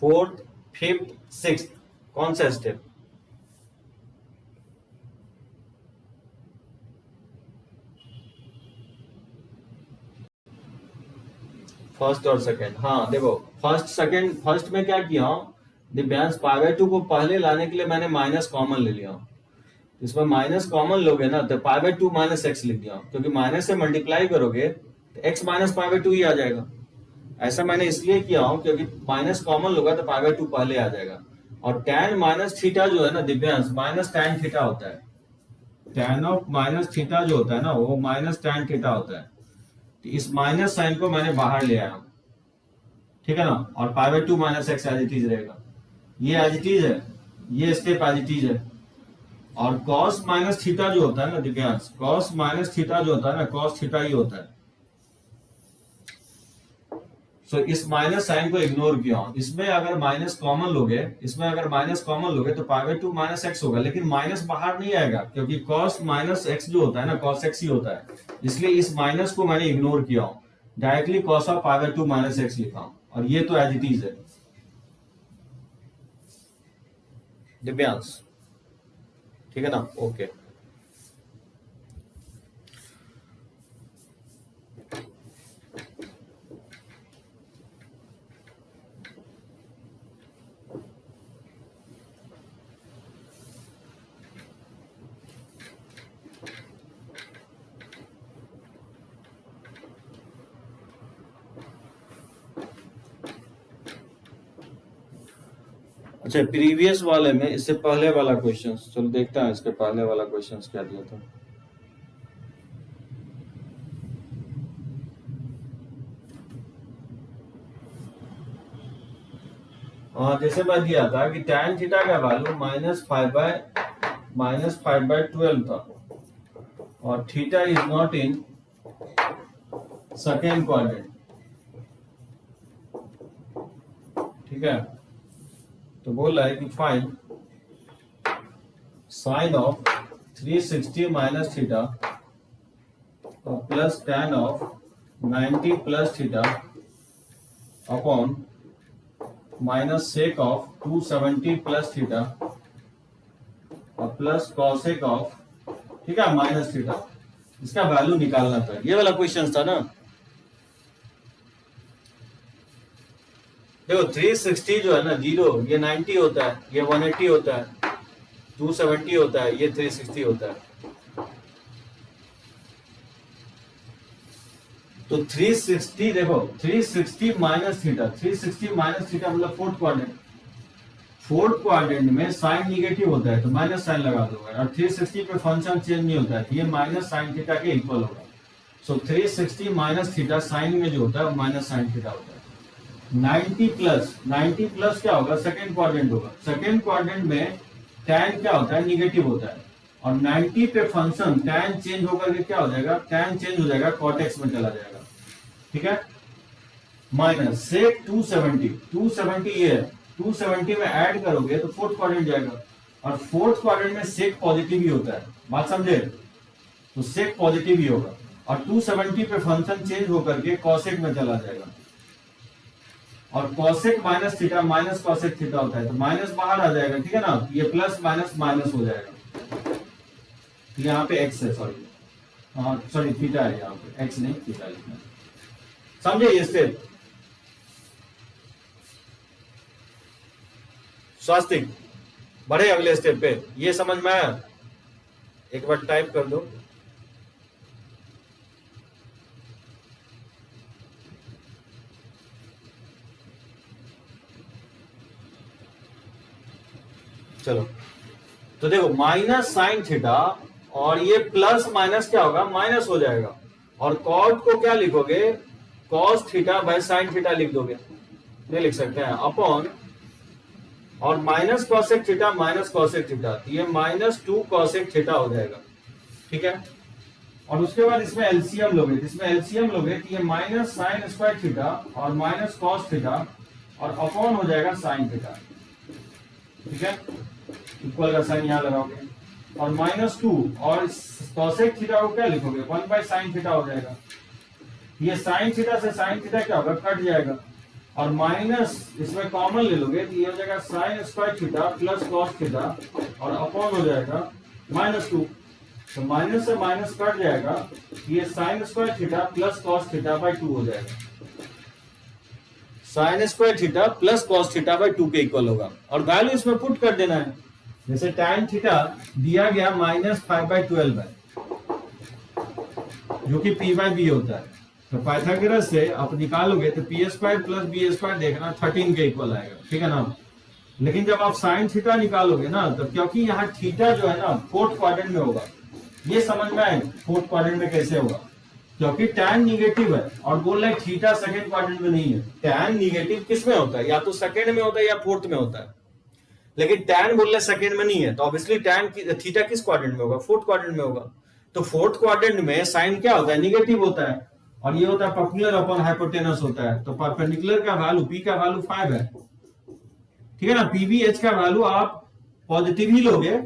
fourth, fifth, sixth, कौन सा स्टेप? फर्स्ट और सेकेंड। हाँ देखो, फर्स्ट सेकेंड, फर्स्ट में क्या किया हूँ दिव्यांश, पाई बाय 2 को पहले लाने के लिए मैंने माइनस कॉमन ले लिया हूँ। इसमें माइनस कॉमन लोगे ना तो पाई बाय 2 माइनस एक्स लिख दिया हूँ, क्योंकि माइनस से मल्टीप्लाई करोगे तो एक्स माइनस पाई बाय 2 ही आ जाएगा। ऐसा मैंने इसलिए किया हूँ क्योंकि माइनस कॉमन लोगा तो पाई बाय 2 पहले आ जाएगा। और tan माइनस थीटा जो है ना दिव्यांश, माइनस tan थीटा होता है। tan ऑफ माइनस थीटा जो होता है ना वो माइनस tan थीटा होता है। तो इस माइनस साइन को मैंने बाहर ले आया हूं, ठीक है ना। और pi by 2 minus x as it is रहेगा, ये एज इट इज है, ये स्टेप एज इट इज है। और cos माइनस थीटा जो होता है ना दिव्यांश, cos माइनस थीटा जो होता है ना, cos थीटा ही होता है। सो इस माइनस साइन को इग्नोर किया हूं। इसमें अगर माइनस कॉमन लोगे, इसमें अगर माइनस कॉमन लोगे तो पाई बाय 2 माइनस एक्स होगा, लेकिन माइनस बाहर नहीं आएगा क्योंकि cos माइनस एक्स जो होता है ना cos एक्स ही होता है। इसलिए इस माइनस को मैंने इग्नोर किया हूं, directly cos of pi by 2 minus x लिखा हूं, और ये तो एज इट इज है दिव्यांश, ठीक है ना। ओके अच्छा, प्रीवियस वाले में इससे पहले वाला क्वेश्चन, चलो देखते हैं इसके पहले वाला क्वेश्चन क्या दिया था। जैसे मैं दिया था कि tan थीटा का वैल्यू -5/12 था, और theta is not in second quadrant, ठीक है। तो बोल रहा है कि find sign of 360 minus theta plus tan of 90 plus theta upon minus sec of 270 plus theta और प्लस कॉसेक ऑफ, ठीक है, माइनस थीटा। इसका वैल्यू निकालना था, ये वाला क्वेश्चन था ना। देखो 360 जो है ना 0, ये 90 होता है, ये 180 होता है, 270 होता है, ये 360 होता है। तो 360 देखो, 360 माइनस थीटा, 360 माइनस थीटा मतलब फोर्थ क्वाड्रेंट। फोर्थ क्वाड्रेंट में साइन निगेटिव होता है तो माइनस साइन लगा दोगे, और 360 पे फंक्शन चेंज नहीं होता है तो ये माइनस साइन थीटा के इक्वल होगा। सो 360 माइनस थीटा साइन में जो होता है वो माइनस साइन थीटा होता है। 90 प्लस क्या होगा, सेकेंड क्वाड्रेंट होगा। सेकेंड क्वाड्रेंट में tan क्या होता है, निगेटिव होता है, और 90 पे फंक्शन tan चेंज होकर के क्या हो जाएगा, tan चेंज हो जाएगा cot x में चला जाएगा, ठीक है। माइनस सेक 270 ये है, 270 में ऐड करोगे तो फोर्थ क्वाड्रेंट जाएगा, और फोर्थ क्वाड्रेंट में सेक पॉजिटिव ही होता है, बात समझे। तो सेक पॉजिटिव ही होगा, और 270 पे फंक्शन चेंज होकर के कॉसेक में चला जाएगा, और cosec minus theta minus cosec theta होता है तो माइनस बाहर आ जाएगा, ठीक है ना। ये प्लस माइनस माइनस हो जाएगा, यहाँ पे एक्स है, सॉरी थीटा है, यहाँ पे एक्स नहीं थीटा लिखना, समझे ये स्टेप। स्वास्तिक बढ़े अगले स्टेप पे, ये समझ में आया, एक बार टाइप कर दो। चलो तो देखो माइनस साइन थीटा, और ये प्लस माइनस क्या होगा, माइनस हो जाएगा, और कॉट को क्या लिखोगे, cos theta by sine theta लिख दोगे, ये लिख सकते हैं, अपॉन, और minus cosec theta minus cosec theta, ये -2 कॉसेक थीटा हो जाएगा, ठीक है। और उसके बाद इसमें एलसीएम लोगे, तो ये माइनस साइन स्क्वायर थीटा और माइनस कॉस थीटा और अपॉन हो जाएगा साइन थीटा, ठीक है। इक्वल का साइन यहां लगाओगे, और -2 और कॉसेक थीटा को क्या लिखोगे, 1/sin थीटा हो जाएगा, ये साइन थीटा से साइन थीटा क्या होगा, कट जाएगा, और माइनस इसमें कॉमन ले लोगे तो ये हो जाएगा sign square theta plus cos theta, और अपॉन हो जाएगा -2। तो माइनस से माइनस कट जाएगा, ये sign square theta plus cos theta by 2 हो जाएगा। Sign square theta plus cos theta by 2 के इक्वल होगा, और वैल्यू इसमें पुट कर देना है। जैसे tan थीटा दिया गया -5/12 है, जो कि p/b होता है। तो पाइथागोरस से आप निकालोगे तो p² प्लस b² देखना 13 के इक्वल आएगा, ठीक है ना। लेकिन जब आप साइन थीटा निकालोगे ना, तो क्योंकि यहाँ थीटा जो है ना फोर्थ क्वाड्रेंट में होगा, ये समझ में आए फोर्थ क्वाड्रेंट में कैसे होगा, क्योंकि tan निगेटिव है और बोल रहे थीटा सेकंड क्वाड्रेंट में नहीं है। tan निगेटिव किस में होता है, या तो सेकंड में होता है या फोर्थ में होता है, लेकिन tan बोल रहे सेकंड में नहीं है, तो ऑब्वियसली tan थीटा किस क्वाड्रेंट में होगा, फोर्थ क्वाड्रेंट में होगा। तो फोर्थ क्वाड्रेंट में साइन क्या होता है, निगेटिव होता है, और ये होता है परपेंडिकुलर अपॉन हाइपोटेनस होता है। तो परपेंडिकुलर का वैल्यू p का वैल्यू 5 है, ठीक है ना। pbh का वैल्यू आप पॉजिटिव ही लोगे,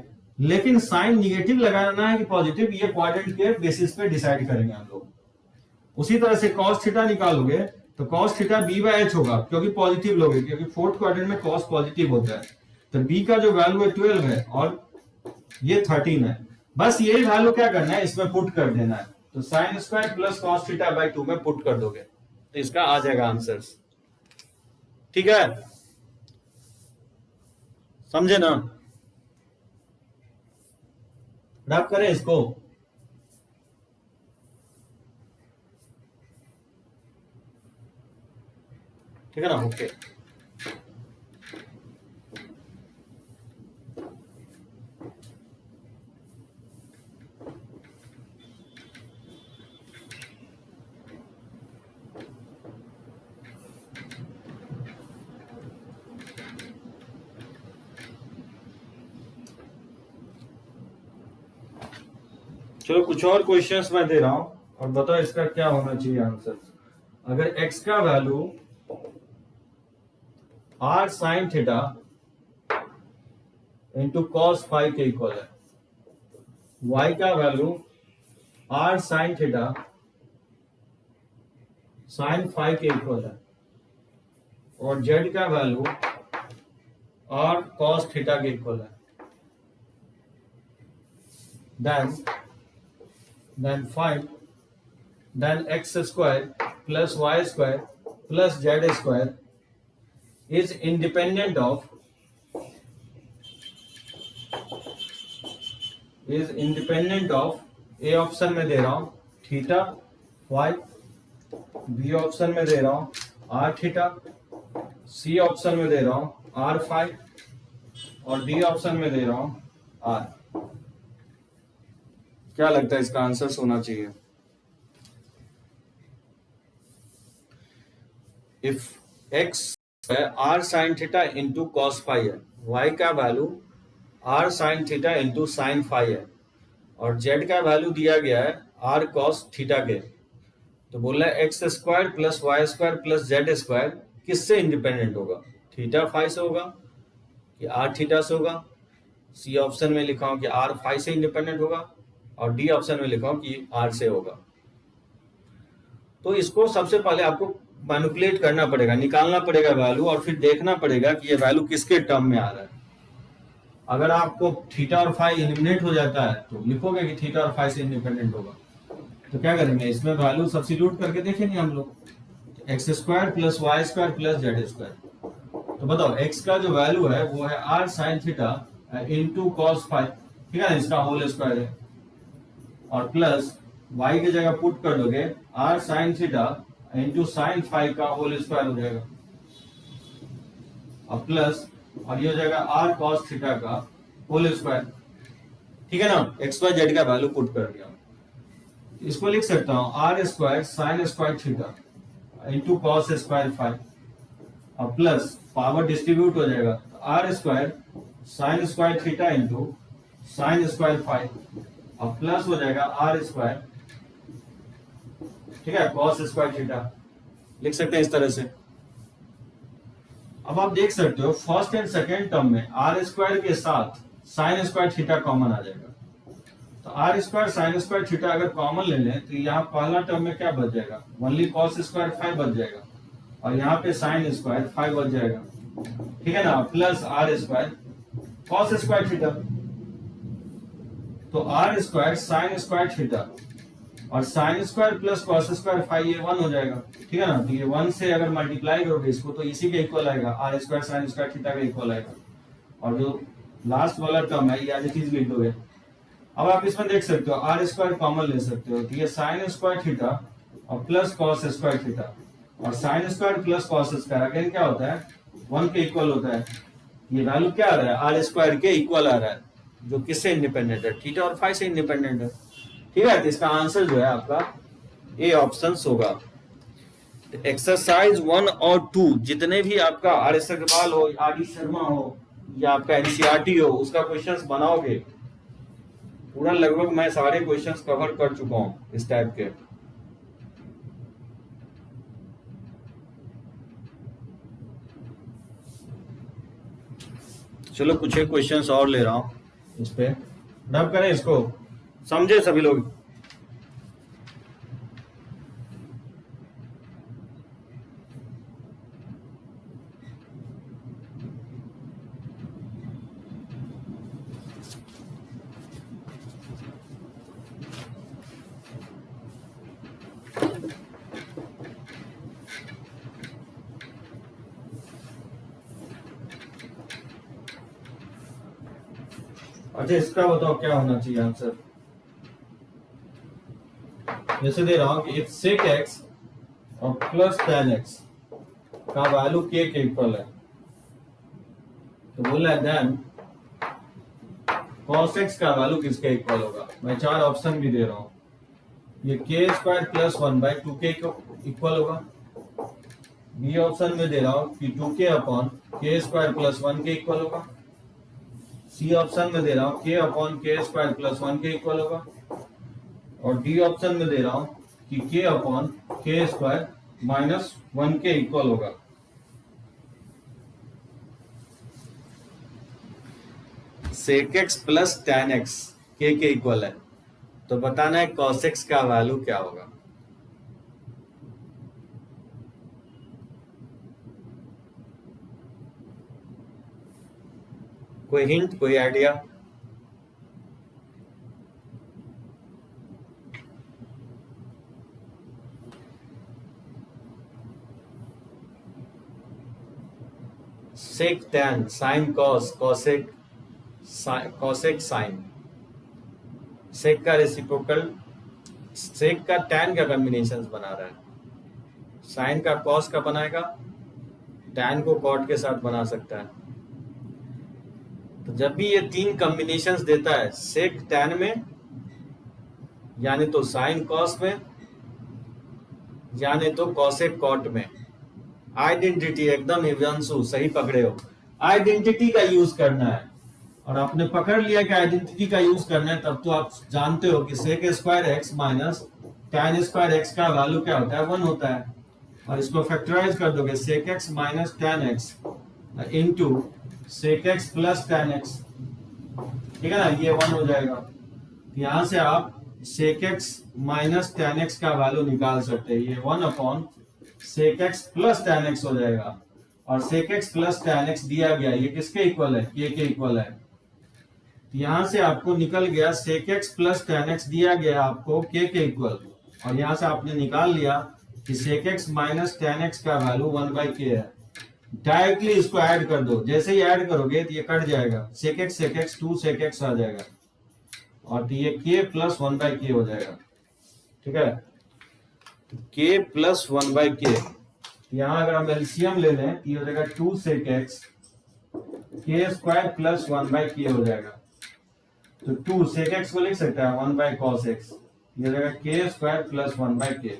लेकिन साइन निगेटिव लगाना है कि पॉजिटिव, ये क्वाड्रेंट के बेसिस पे डिसाइड करेंगे हम लोग। उसी तरह से cos थीटा निकालोगे तो cos थीटा b/h होगा, क्योंकि पॉजिटिव लोगे, क्योंकि फोर्थ क्वाड्रेंट में cos पॉजिटिव होता है। तो b का जो वैल्यू है 12 है और ये 13 है। बस यही वैल्यू क्या करना है, इसमें पुट कर देना है। तो sign square plus cos theta by 2 में पुट कर दोगे तो इसका आ जाएगा आंसर, ठीक है, समझे ना। रैप करें इसको। ठीक है ना, ओके। चलो कुछ और क्वेश्चंस मैं दे रहा हूं और बताओ इसका क्या होना चाहिए आंसर। अगर x का value r sin theta into cos phi के इक्वल है, y का value r sin theta sin phi के इक्वल है, और z का वैल्यू r cos थीटा के इक्वल है, then x square plus y square plus z square is independent of a option में दे रहा हूं थीटा फाई, बी ऑप्शन में दे रहा हूं r थीटा, सी ऑप्शन में दे रहा हूं r फाई, और डी ऑप्शन में दे रहा हूं r। क्या लगता है इसका आंसर होना चाहिए? If x r sin theta into cos phi है, y का value r sin theta into sine phi है, और z का वैल्यू दिया गया है r cos थीटा के, तो बोल रहा है x square plus y square plus z square किससे इंडिपेंडेंट होगा, थीटा फाई से होगा कि r थीटा से होगा। सी ऑप्शन में लिखा हूं कि r फाई से इंडिपेंडेंट होगा, और डी ऑप्शन में लिखा हूं कि r से होगा। तो इसको सबसे पहले आपको मैनिपुलेट करना पड़ेगा, निकालना पड़ेगा वैल्यू, और फिर देखना पड़ेगा कि ये वैल्यू किसके टर्म में आ रहा है। अगर आपको थीटा और फाई एलिमिनेट हो जाता है तो लिखोगे कि थीटा और फाई से इंडिपेंडेंट होगा। तो क्या करेंगे, इसमें वैल्यू सब्स्टिट्यूट करके देखेंगे हम लोग, x square plus y square plus z square. तो बताओ एक्स का जो वैल्यू है वो है r sin theta into cos phi, ठीक है ना, इसका होल स्क्वायर है, और प्लस y की जगह पुट कर दोगे r sin theta into sine phi का होल स्क्वायर हो जाएगा, और प्लस, और ये हो जाएगा r cos थीटा का होल स्क्वायर, ठीक है ना। एक्स वाई जेड का वैल्यू पुट कर दिया, इसको लिख सकता हूं r square sine square theta into cos square phi, और प्लस पावर डिस्ट्रीब्यूट हो जाएगा, r square sine square theta into sine square phi, और प्लस हो जाएगा r स्क्वायर, ठीक है, कॉस स्क्वायर थीटा। लिख सकते हैं इस तरह से। अब आप देख सकते हो फर्स्ट एंड सेकेंड टर्म में r स्क्वायर के साथ साइन स्क्वायर थीटा कॉमन आ जाएगा, तो are square sine square theta अगर कॉमन ले लें तो यहाँ पहला टर्म में क्या बच जाएगा, ओनली कॉस स्क्वायर 5 बच जाएगा और यहाँ पे साइन स्क्वायर 5 बच जाएगा, ठीक है ना, plus R square cos square theta. तो are square sine square theta और sine square plus cos square 5 ये 1 हो जाएगा, ठीक है ना। तो ये 1 से अगर मल्टीप्लाई करोगे इसको तो इसी के इक्वल आएगा, r square sine square theta का इक्वल आएगा। और जो लास्ट वाला टर्म है ये आधी चीज लिख दोगे। अब आप इसमें देख सकते हो आर स्क्वायर कॉमन ले सकते हो, तो ये साइन स्क्वायर थीटा और प्लस कॉस स्क्वायर थीटा और sine square plus cos square again क्या होता है 1 के इक्वल होता है। ये वैल्यू क्या आ रहा है, आर स्क्वायर के इक्वल आ रहा है, जो किससे इंडिपेंडेंट है, थीटा और फाई से इंडिपेंडेंट है, ठीक है। तो इसका आंसर जो है आपका ए ऑप्शन होगा। एक्सरसाइज 1 और 2 जितने भी आपका आर एस अग्रवाल हो, आर डी शर्मा हो या आपका एनसीईआरटी हो उसका क्वेश्चंस बनाओगे, पूरा लगभग मैं सारे क्वेश्चंस कवर कर चुका हूं इस टाइप के। चलो कुछ एक क्वेश्चंस और ले रहा हूं इस पे, डब करें इसको, समझे सभी लोग। अच्छा इसका बताओ क्या होना चाहिए आंसर। जैसे दे रहा हूं कि इफ सेक एक्स और प्लस tan x का वैल्यू k के इक्वल है, तो बोला है देन cos x का वैल्यू किसके इक्वल होगा। मैं 4 ऑप्शन भी दे रहा हूं, ये k स्क्वायर प्लस 1/2 के इक्वल होगा। बी ऑप्शन में दे रहा हूं कि 2k upon k square plus 1 के इक्वल होगा। सी ऑप्शन में दे रहा हूं k upon k square plus 1 के इक्वल होगा। और डी ऑप्शन में दे रहा हूं कि k upon k square minus 1 के इक्वल होगा। Sec x plus tan x k के इक्वल है, तो बताना है cos x का वैल्यू क्या होगा। कोई हिंट, कोई idea. Sec tan sine cos cosec cosec sine, sec का रेसिप्रोकल, सेक का tan का कॉम्बिनेशन बना रहा है, साइन का कॉस का बनाएगा, tan को कॉट के साथ बना सकता है। तो जब भी ये 3 कॉम्बिनेशंस देता है सेक tan में, यानी तो साइन कॉस में, यानी तो कॉसेक कॉट में, आइडेंटिटी एकदम हिव्यांशु सही पकड़े हो, आइडेंटिटी का यूज करना है। और आपने पकड़ लिया कि आइडेंटिटी का यूज करना है, तब तो आप जानते हो कि sec square x minus tan square x का वैल्यू क्या होता है 1 होता है। और इसको फैक्टराइज कर दोगे sec x minus tan x into sec x plus tan x, ठीक है ना, ये 1 हो जाएगा। यहां से आप sec x minus tan x का वैल्यू निकाल सकते हैं, ये 1 upon sec x plus tan x हो जाएगा। और sec x plus tan x दिया गया, ये किसके इक्वल है, k के इक्वल है। यहां से आपको निकल गया sec x plus tan x दिया गया आपको k के इक्वल, और यहां से आपने निकाल लिया कि sec x minus tan x का वैल्यू 1/k है। डायरेक्टली इसको ऐड कर दो, जैसे ही ऐड करोगे तो ये कट जाएगा, सेक एक्स 2 सेक एक्स आ जाएगा और तो ये k प्लस 1/k हो जाएगा, ठीक है। k प्लस 1/k, यहाँ अगर हम एलसीएम ले लें तो ये हो जाएगा 2 sec x k square plus 1/k हो जाएगा। तो 2 सेक एक्स को लिख सकता है 1/cos x, ये हो जाएगा k स्क्वायर प्लस 1/k।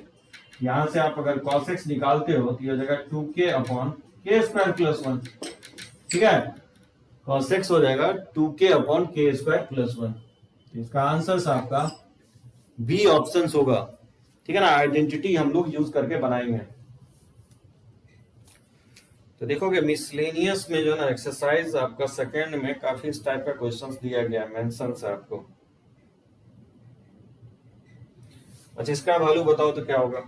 यहाँ से आप अगर cos x निकालते हो तो ये हो जाएगा 2k upon k square plus 1, ठीक है। cos x हो जाएगा 2k upon k square plus 1। इसका आंसर आपका बी ऑप्शन होगा, ठीक है ना। आइडेंटिटी हम लोग यूज करके बनाएंगे। तो देखोगे मिसलेनियस में जो ना एक्सरसाइज आपका सेकंड में काफी इस टाइप का क्वेश्चंस दिया गया, मेंशन है आपको। अच्छा इसका वैल्यू बताओ तो क्या होगा।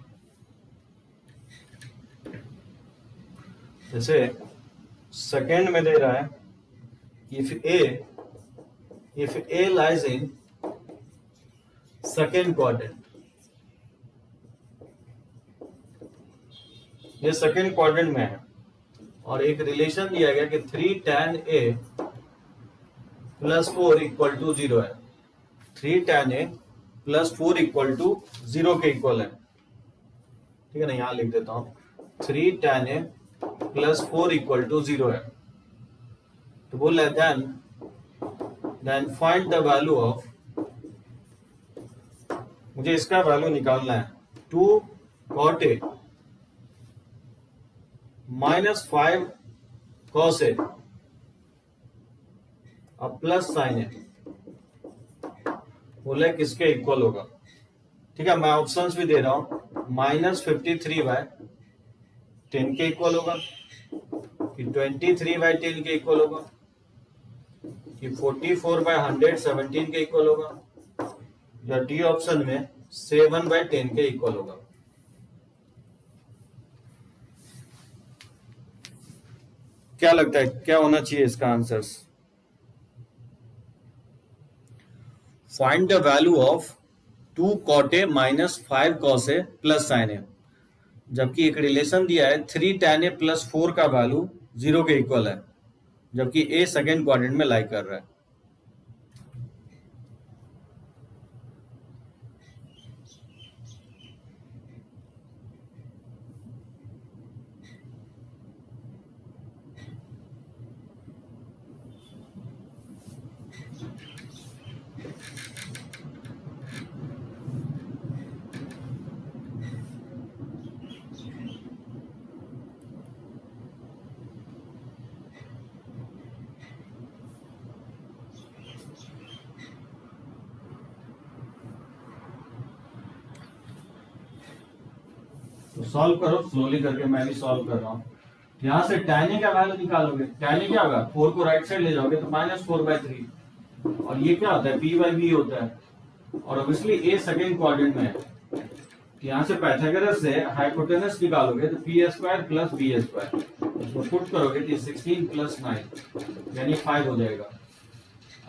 जैसे सेकेंड में दे रहा है if A lies in second quadrant, ये सेकेंड क्वाड्रेंट में है और एक रिलेशन दिया गया कि 3 tan a plus 4 equal to 0 है। 3 tan a plus 4 equal to 0 के इक्वल है, ठीक है ना। यहां लिख देता हूं 3 tan a plus 4 equal to 0 है। तो बोल रहा है then find the value of, मुझे इसका वैल्यू निकालना है 2 cot a minus 5 cos a अब प्लस साइन ए, बोले किसके इक्वल होगा। ठीक है, मैं ऑप्शंस भी दे रहा हूं, -53/10 के इक्वल होगा कि 23/10 के इक्वल होगा कि 44/100 17 के इक्वल होगा या डी ऑप्शन में 7/10 के इक्वल होगा। क्या लगता है क्या होना चाहिए इसका answers. Find the value of 2 cot a minus 5 cos a plus sin a, जबकि एक रिलेशन दिया है 3 tan a प्लस 4 का वैल्यू 0 के इक्वल है, जबकि a सेकेंड क्वाड्रेंट में लाई कर रहा है। तो सॉल्व करो स्लोली करके, मैं भी सॉल्व कर रहा हूँ। यहां से tan a का वैल्यू निकालोगे, tan a क्या होगा 4 को राइट साइड ले जाओगे तो -4/3 और ये क्या होता है p/b होता है और ऑब्वियसली a सेकंड क्वाड्रेंट में है। यहां से पाइथागोरस से हाइपोटेनस निकालोगे तो p² प्लस b², उसको पुट करोगे तो 16 प्लस 9 यानी 5 हो जाएगा।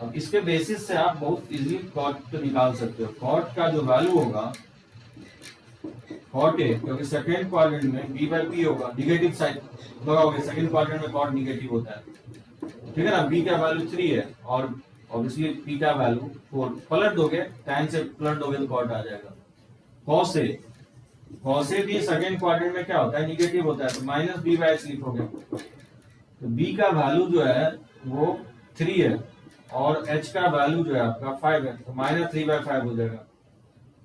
अब इसके बेसिस से आप बहुत इजीली cot निकाल सकते हो। cot का जो वैल्यू होगा cot a, क्योंकि सेकेंड क्वाड्रेंट में b/p होगा, निगेटिव साइड लगाओगे, सेकेंड क्वाड्रेंट में cot निगेटिव होता है, ठीक है ना। b का वैल्यू 3 है और ऑब्वियसली p का वैल्यू 4, पलट दोगे tan से पलट दोगे तो cot आ जाएगा। cos a भी सेकेंड क्वाड्रेंट में क्या होता है निगेटिव होता है, तो -b/h लिखोगे। तो b का वैल्यू जो है वो 3 है और h का वैल्यू जो है आपका 5 है, तो -3/5 हो जाएगा।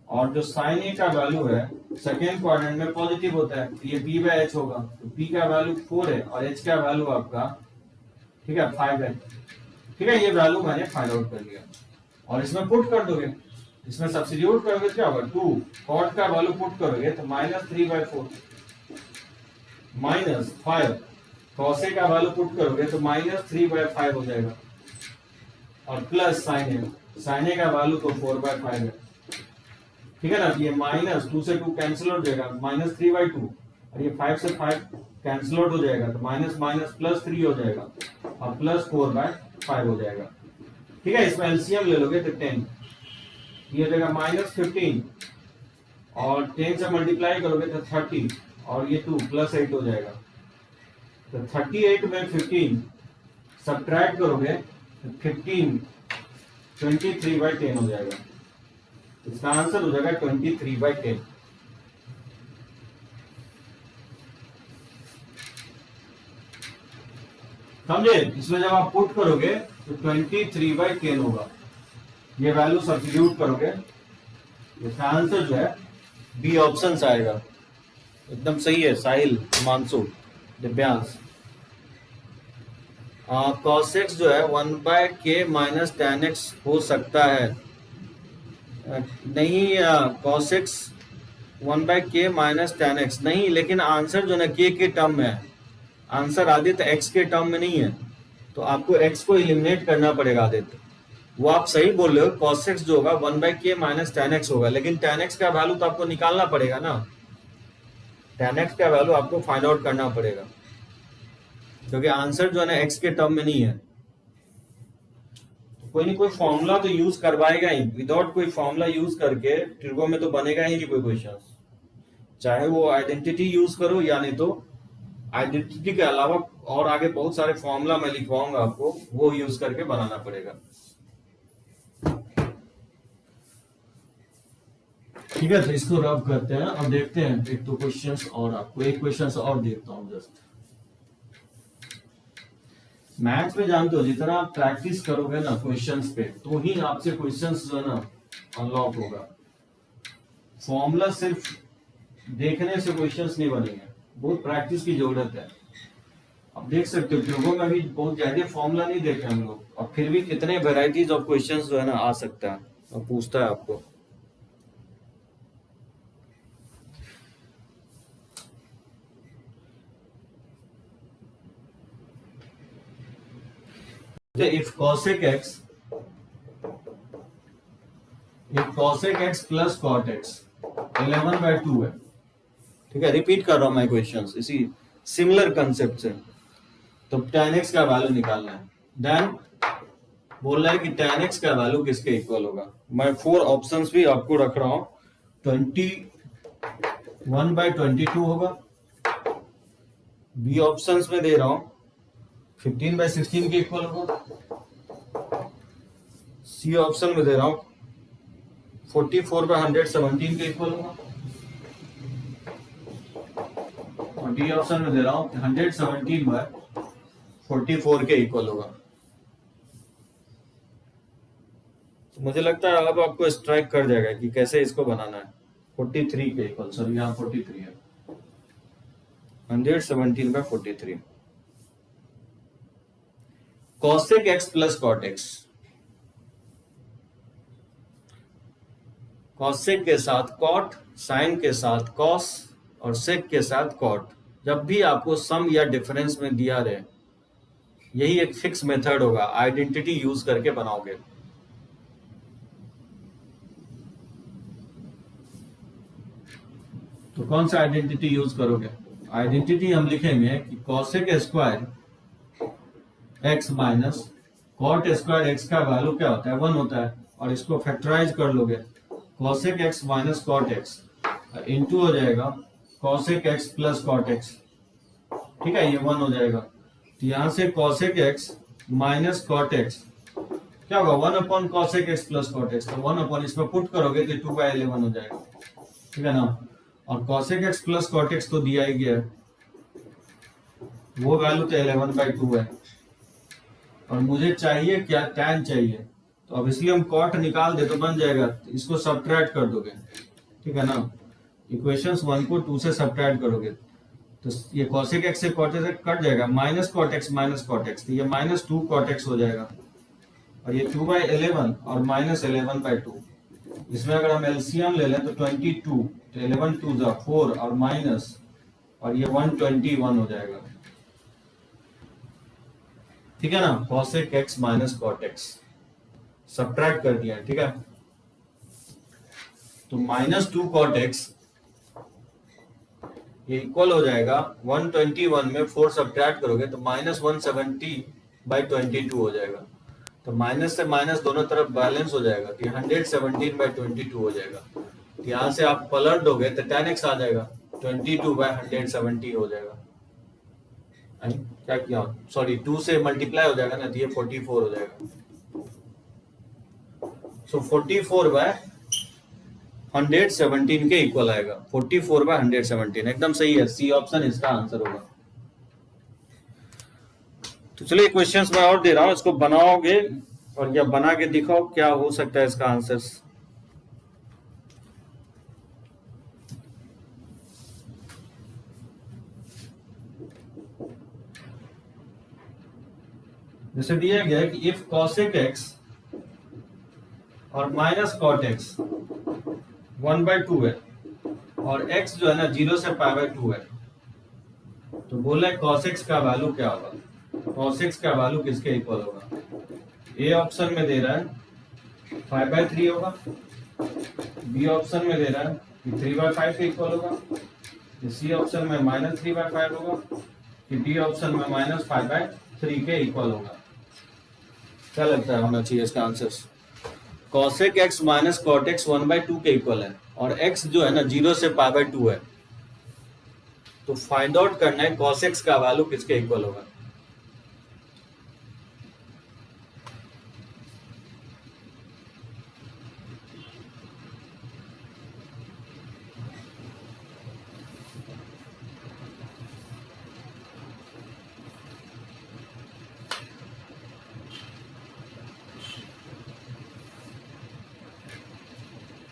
और जो sin a का वैल्यू है सेकेंड क्वाड्रेंट में पॉजिटिव होता है, तो ये p/h होगा, तो p का वैल्यू 4 है और h का वैल्यू आपका ठीक है 5 है। ठीक है, ये वैल्यू मैंने फाइंड आउट कर लिया और इसमें पुट कर दोगे, इसमें सब्स्टिट्यूट करोगे क्या होगा 2 cot का वैल्यू पुट करोगे तो -3/4 माइनस 5 cos a का वैल्यू पुट करोगे तो -3/5 हो जाएगा और प्लस sin a का वैल्यू तो 4/5 है, ठीक है ना। ये -2 से 2 कैंसिल हो जाएगा, -3/2 और ये 5 से 5 कैंसिल आउट हो जाएगा तो +3 हो जाएगा और +4/5 हो जाएगा। ठीक है, इसमें एलसीएम ले लोगे तो 10, ये हो जाएगा -15 और 10 से मल्टीप्लाई करोगे तो 30 और ये 2 +8 हो जाएगा। तो 38 में 15 सब्ट्रैक्ट करोगे तो 15 23/10 हो जाएगा। इसका आंसर हो जाएगा 23/10। समझे, इसमें जब आप पुट करोगे तो 23/10 होगा, ये वैल्यू सब्स्टिट्यूट करोगे, इसका आंसर जो है बी ऑप्शन आएगा। एकदम सही है साहिल, हिमांशु, दिव्यांश। cos x जो है 1/k माइनस tan x हो सकता है, नहीं cos x 1/k minus tan x नहीं, लेकिन आंसर जो है k के टर्म में है, आंसर आदित्य x के टर्म में नहीं है, तो आपको x को एलिमिनेट करना पड़ेगा आदित्य। वो आप सही बोल रहे हो, cos x जो होगा 1/k माइनस tan x होगा, लेकिन tan x का वैल्यू तो आपको निकालना पड़ेगा ना, tan x का वैल्यू आपको फाइंड आउट करना पड़ेगा, क्योंकि आंसर जो है ना x के टर्म में नहीं है। तो कोई नहीं कोई फॉर्मूला तो यूज करवाएगा ही, विदाउट कोई फॉर्मूला यूज करके ट्रिगो में तो बनेगा ही नहीं कोई क्वेश्चन, चाहे वो आइडेंटिटी यूज करो या नहीं तो आइडेंटिटी के अलावा और आगे बहुत सारे फॉर्मूला मैं लिखवाऊंगा आपको, वो यूज करके बनाना पड़ेगा। ठीक है, तो इसको रब करते हैं, अब देखते हैं एक तो क्वेश्चंस, और आपको एक क्वेश्चंस और देखता हूं जस्ट। मैथ्स में जानते हो जितना आप प्रैक्टिस करोगे ना क्वेश्चंस पे, तो ही आपसे क्वेश्चंस जो है ना अनलॉक होगा। फॉर्मूला सिर्फ देखने से क्वेश्चंस नहीं बनेंगे, बहुत प्रैक्टिस की जरूरत है। अब देख सकते हो ट्रिगो में भी बहुत ज्यादा फॉर्मूला नहीं देखे हम लोग, और फिर भी कितने वेराइटीज ऑफ क्वेश्चंस जो है ना आ सकता है और पूछता है आपको। if cosec x plus cot x 11/2 है, ठीक है, रिपीट कर रहा हूं मैं क्वेश्चंस इसी सिमिलर कंसेप्ट से। तो tan x का वैल्यू निकालना है, देन बोल रहा है कि tan x का वैल्यू किसके इक्वल होगा। मैं 4 ऑप्शंस भी आपको रख रहा हूं, 21/22 होगा, बी ऑप्शंस में दे रहा हूं 15/16 के इक्वल होगा, सी ऑप्शन में दे रहा हूं 44/117 के इक्वल होगा, और डी ऑप्शन में दे रहा हूं 117/44 के इक्वल होगा। तो मुझे लगता है अब आपको स्ट्राइक कर जाएगा कि कैसे इसको बनाना है। 43 के इक्वल, सॉरी यहाँ 43 है, 117/43। cosec x plus cot x, cosec के साथ cot, sin के साथ cos और sec के साथ cot। जब भी आपको सम या डिफरेंस में दिया रहे, यही एक फिक्स मेथड होगा, आइडेंटिटी यूज करके बनाओगे। तो कौन सा आइडेंटिटी यूज करोगे? आइडेंटिटी हम लिखेंगे कि cosec square x minus cot square x का वैल्यू क्या होता है? 1 होता है, और इसको फैक्टराइज कर लोगे, cosec x minus cot x इंटू हो जाएगा cosec x plus cot x, ठीक है, ये 1 हो जाएगा। तो यहां से cosec x minus cot x क्या होगा? 1 upon cosec x plus cot x, तो 1 अपॉन इसमें पुट करोगे तो 2/11 हो जाएगा, ठीक है ना। और cosec x plus cot x तो दिया ही गया है, वो वैल्यू तो 11/2 है, और मुझे चाहिए क्या? tan चाहिए, तो अब इसलिए हम cot निकाल दे तो बन जाएगा, इसको सब्ट्रैक्ट कर दोगे, ठीक है ना। इक्वेशंस 1 को 2 से सब्ट्रैक्ट करोगे तो ये cosec x से cot x कट जाएगा, माइनस cot x, तो ये -2 cot x हो जाएगा, और ये 2/11 और -11/2। इसमें अगर हम एलसीएम ले लें तो 22, तो 11 2 जा 4 और माइनस, और ये 121 हो जाएगा, ठीक है ना। cosec x minus cot x subtract कर दिया, ठीक है। तो -2 cot x ये इक्वल हो जाएगा 121 में 4 सब्ट्रैक्ट करोगे तो -170/22 हो जाएगा, तो माइनस से माइनस दोनों तरफ बैलेंस हो जाएगा, तो 117/22 हो जाएगा। तो यहाँ से आप पलट दोगे तो tan x आ जाएगा, 22/170 हो जाएगा। क्या किया, सॉरी 2 से मल्टीप्लाई हो जाएगा ना, तो ये 44 हो जाएगा। सो 44/117 के इक्वल आएगा, 44/117 एकदम सही है, सी ऑप्शन इसका आंसर होगा। तो चलिए क्वेश्चंस मैं और दे रहा हूं, इसको बनाओगे और या बना के दिखाओ क्या हो सकता है इसका आंसर। जैसे दिया गया है कि इफ cosec x और माइनस cot x 1/2 है, और x जो है ना 0 से π/2 है, तो बोला है cos x का वैल्यू क्या होगा? cos x का वैल्यू किसके इक्वल होगा? ए ऑप्शन में दे रहा है 5/3 होगा। बी ऑप्शन में दे रहा है कि 3/5 के इक्वल होगा। सी ऑप्शन में -3/5 होगा कि डी ऑप्शन में -5/3 के इक्वल होगा। क्या लगता है होना चाहिए इसका answer? cosec x minus cot x 1/2 के इक्वल है और x जो है ना 0 से π/2 है, तो फाइंड आउट करना है cos x का वैल्यू किसके इक्वल होगा।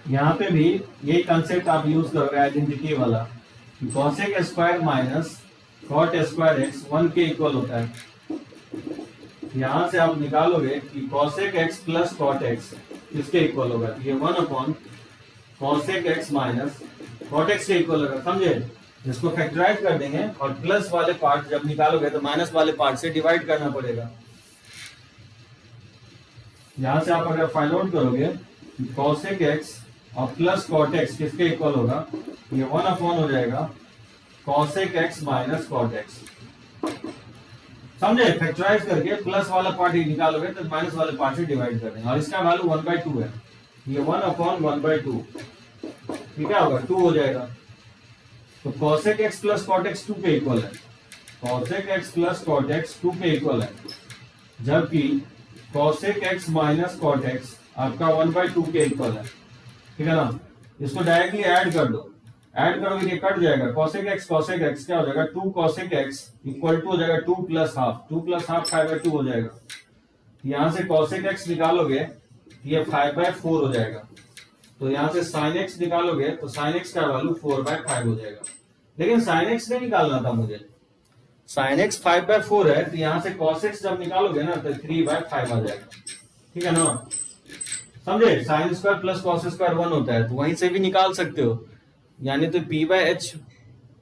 यहाँ पे भी यही कंसेप्ट आप यूज करोगे आइडेंटिटी वाला, cosec square minus cot square x 1 के इक्वल होता है। यहाँ से आप निकालोगे कि cosec x plus cot x किसके इक्वल होगा, ये 1 cosec x minus cot x के इक्वल होगा। समझे? इसको फैक्टराइज कर देंगे और प्लस वाले पार्ट जब निकालोगे तो माइनस वाले पार्ट से डिवाइड करना पड़ेगा। यहाँ से आप अगर फाइंड आउट करोगे cosec x और प्लस cot x किसके इक्वल होगा, ये 1 हो जाएगा cosec x minus cot x। समझे? फैक्टराइज करके प्लस वाला पार्ट ही निकालोगे तो माइनस वाले पार्ट से डिवाइड कर देंगे और इसका वैल्यू 1/2 है, ये 1/1/2 ठीक है होगा 2 हो जाएगा। तो cosec x plus cot x 2 के इक्वल है, cosec x plus cot x 2 के इक्वल है, जबकि cosec x minus cot x आपका 1/2 के इक्वल है। ठीक है ना? इसको डायरेक्टली ऐड कर दो, ऐड करोगे ये कट जाएगा, cosec x क्या हो जाएगा 2 cosec x इक्वल टू हो जाएगा 2 प्लस हाफ, 2 प्लस हाफ 5/2 हो जाएगा। यहाँ से cosec x निकालोगे ये 5/4 हो जाएगा, तो यहाँ से sin x निकालोगे तो sin x का वैल्यू 4/5 हो जाएगा। लेकिन sin x नहीं निकालना था मुझे, sin x 5/4 है, तो यहाँ से cos x जब निकालोगे ना तो 3/5 आ जाएगा। ठीक है ना? समझे? Sign square plus cos square 1 होता है, तो वहीं से भी निकाल सकते हो। यानी तो p/h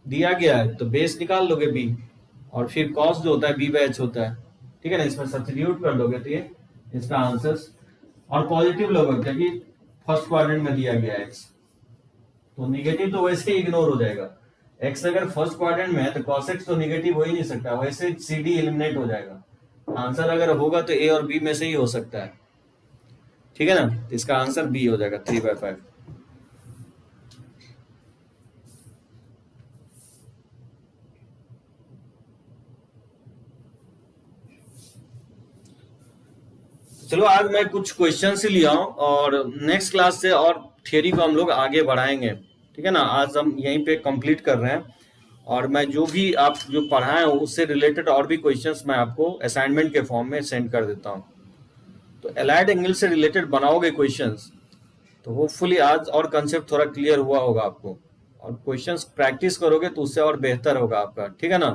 दिया गया है तो बेस निकाल लोगे b, और फिर कॉस जो होता है b/h होता है। ठीक है ना? इसमें सब्स्टिट्यूट कर दोगे तो ये इसका आंसर, और पॉजिटिव लोगे क्योंकि फर्स्ट क्वाड्रेंट में दिया गया x, तो निगेटिव तो वैसे ही इग्नोर हो जाएगा। x अगर फर्स्ट क्वाड्रेंट में है तो cos x तो निगेटिव हो ही नहीं सकता, वैसे cd एलिमिनेट हो जाएगा। आंसर अगर होगा तो a और b में से ही हो सकता है। ठीक है ना? तो इसका आंसर बी हो जाएगा 3/5। चलो आज मैं कुछ क्वेश्चन से लिया हूं और नेक्स्ट क्लास से और थियरी को हम लोग आगे बढ़ाएंगे। ठीक है ना? आज हम यहीं पे कंप्लीट कर रहे हैं और मैं जो भी आप जो पढ़ाए हो उससे रिलेटेड और भी क्वेश्चंस मैं आपको असाइनमेंट के फॉर्म में सेंड कर देता हूं। तो एलाइड एंगल से रिलेटेड बनाओगे क्वेश्चंस तो होपफुली आज और कंसेप्ट थोड़ा क्लियर हुआ होगा आपको, और क्वेश्चंस प्रैक्टिस करोगे तो उससे और बेहतर होगा आपका। ठीक है ना?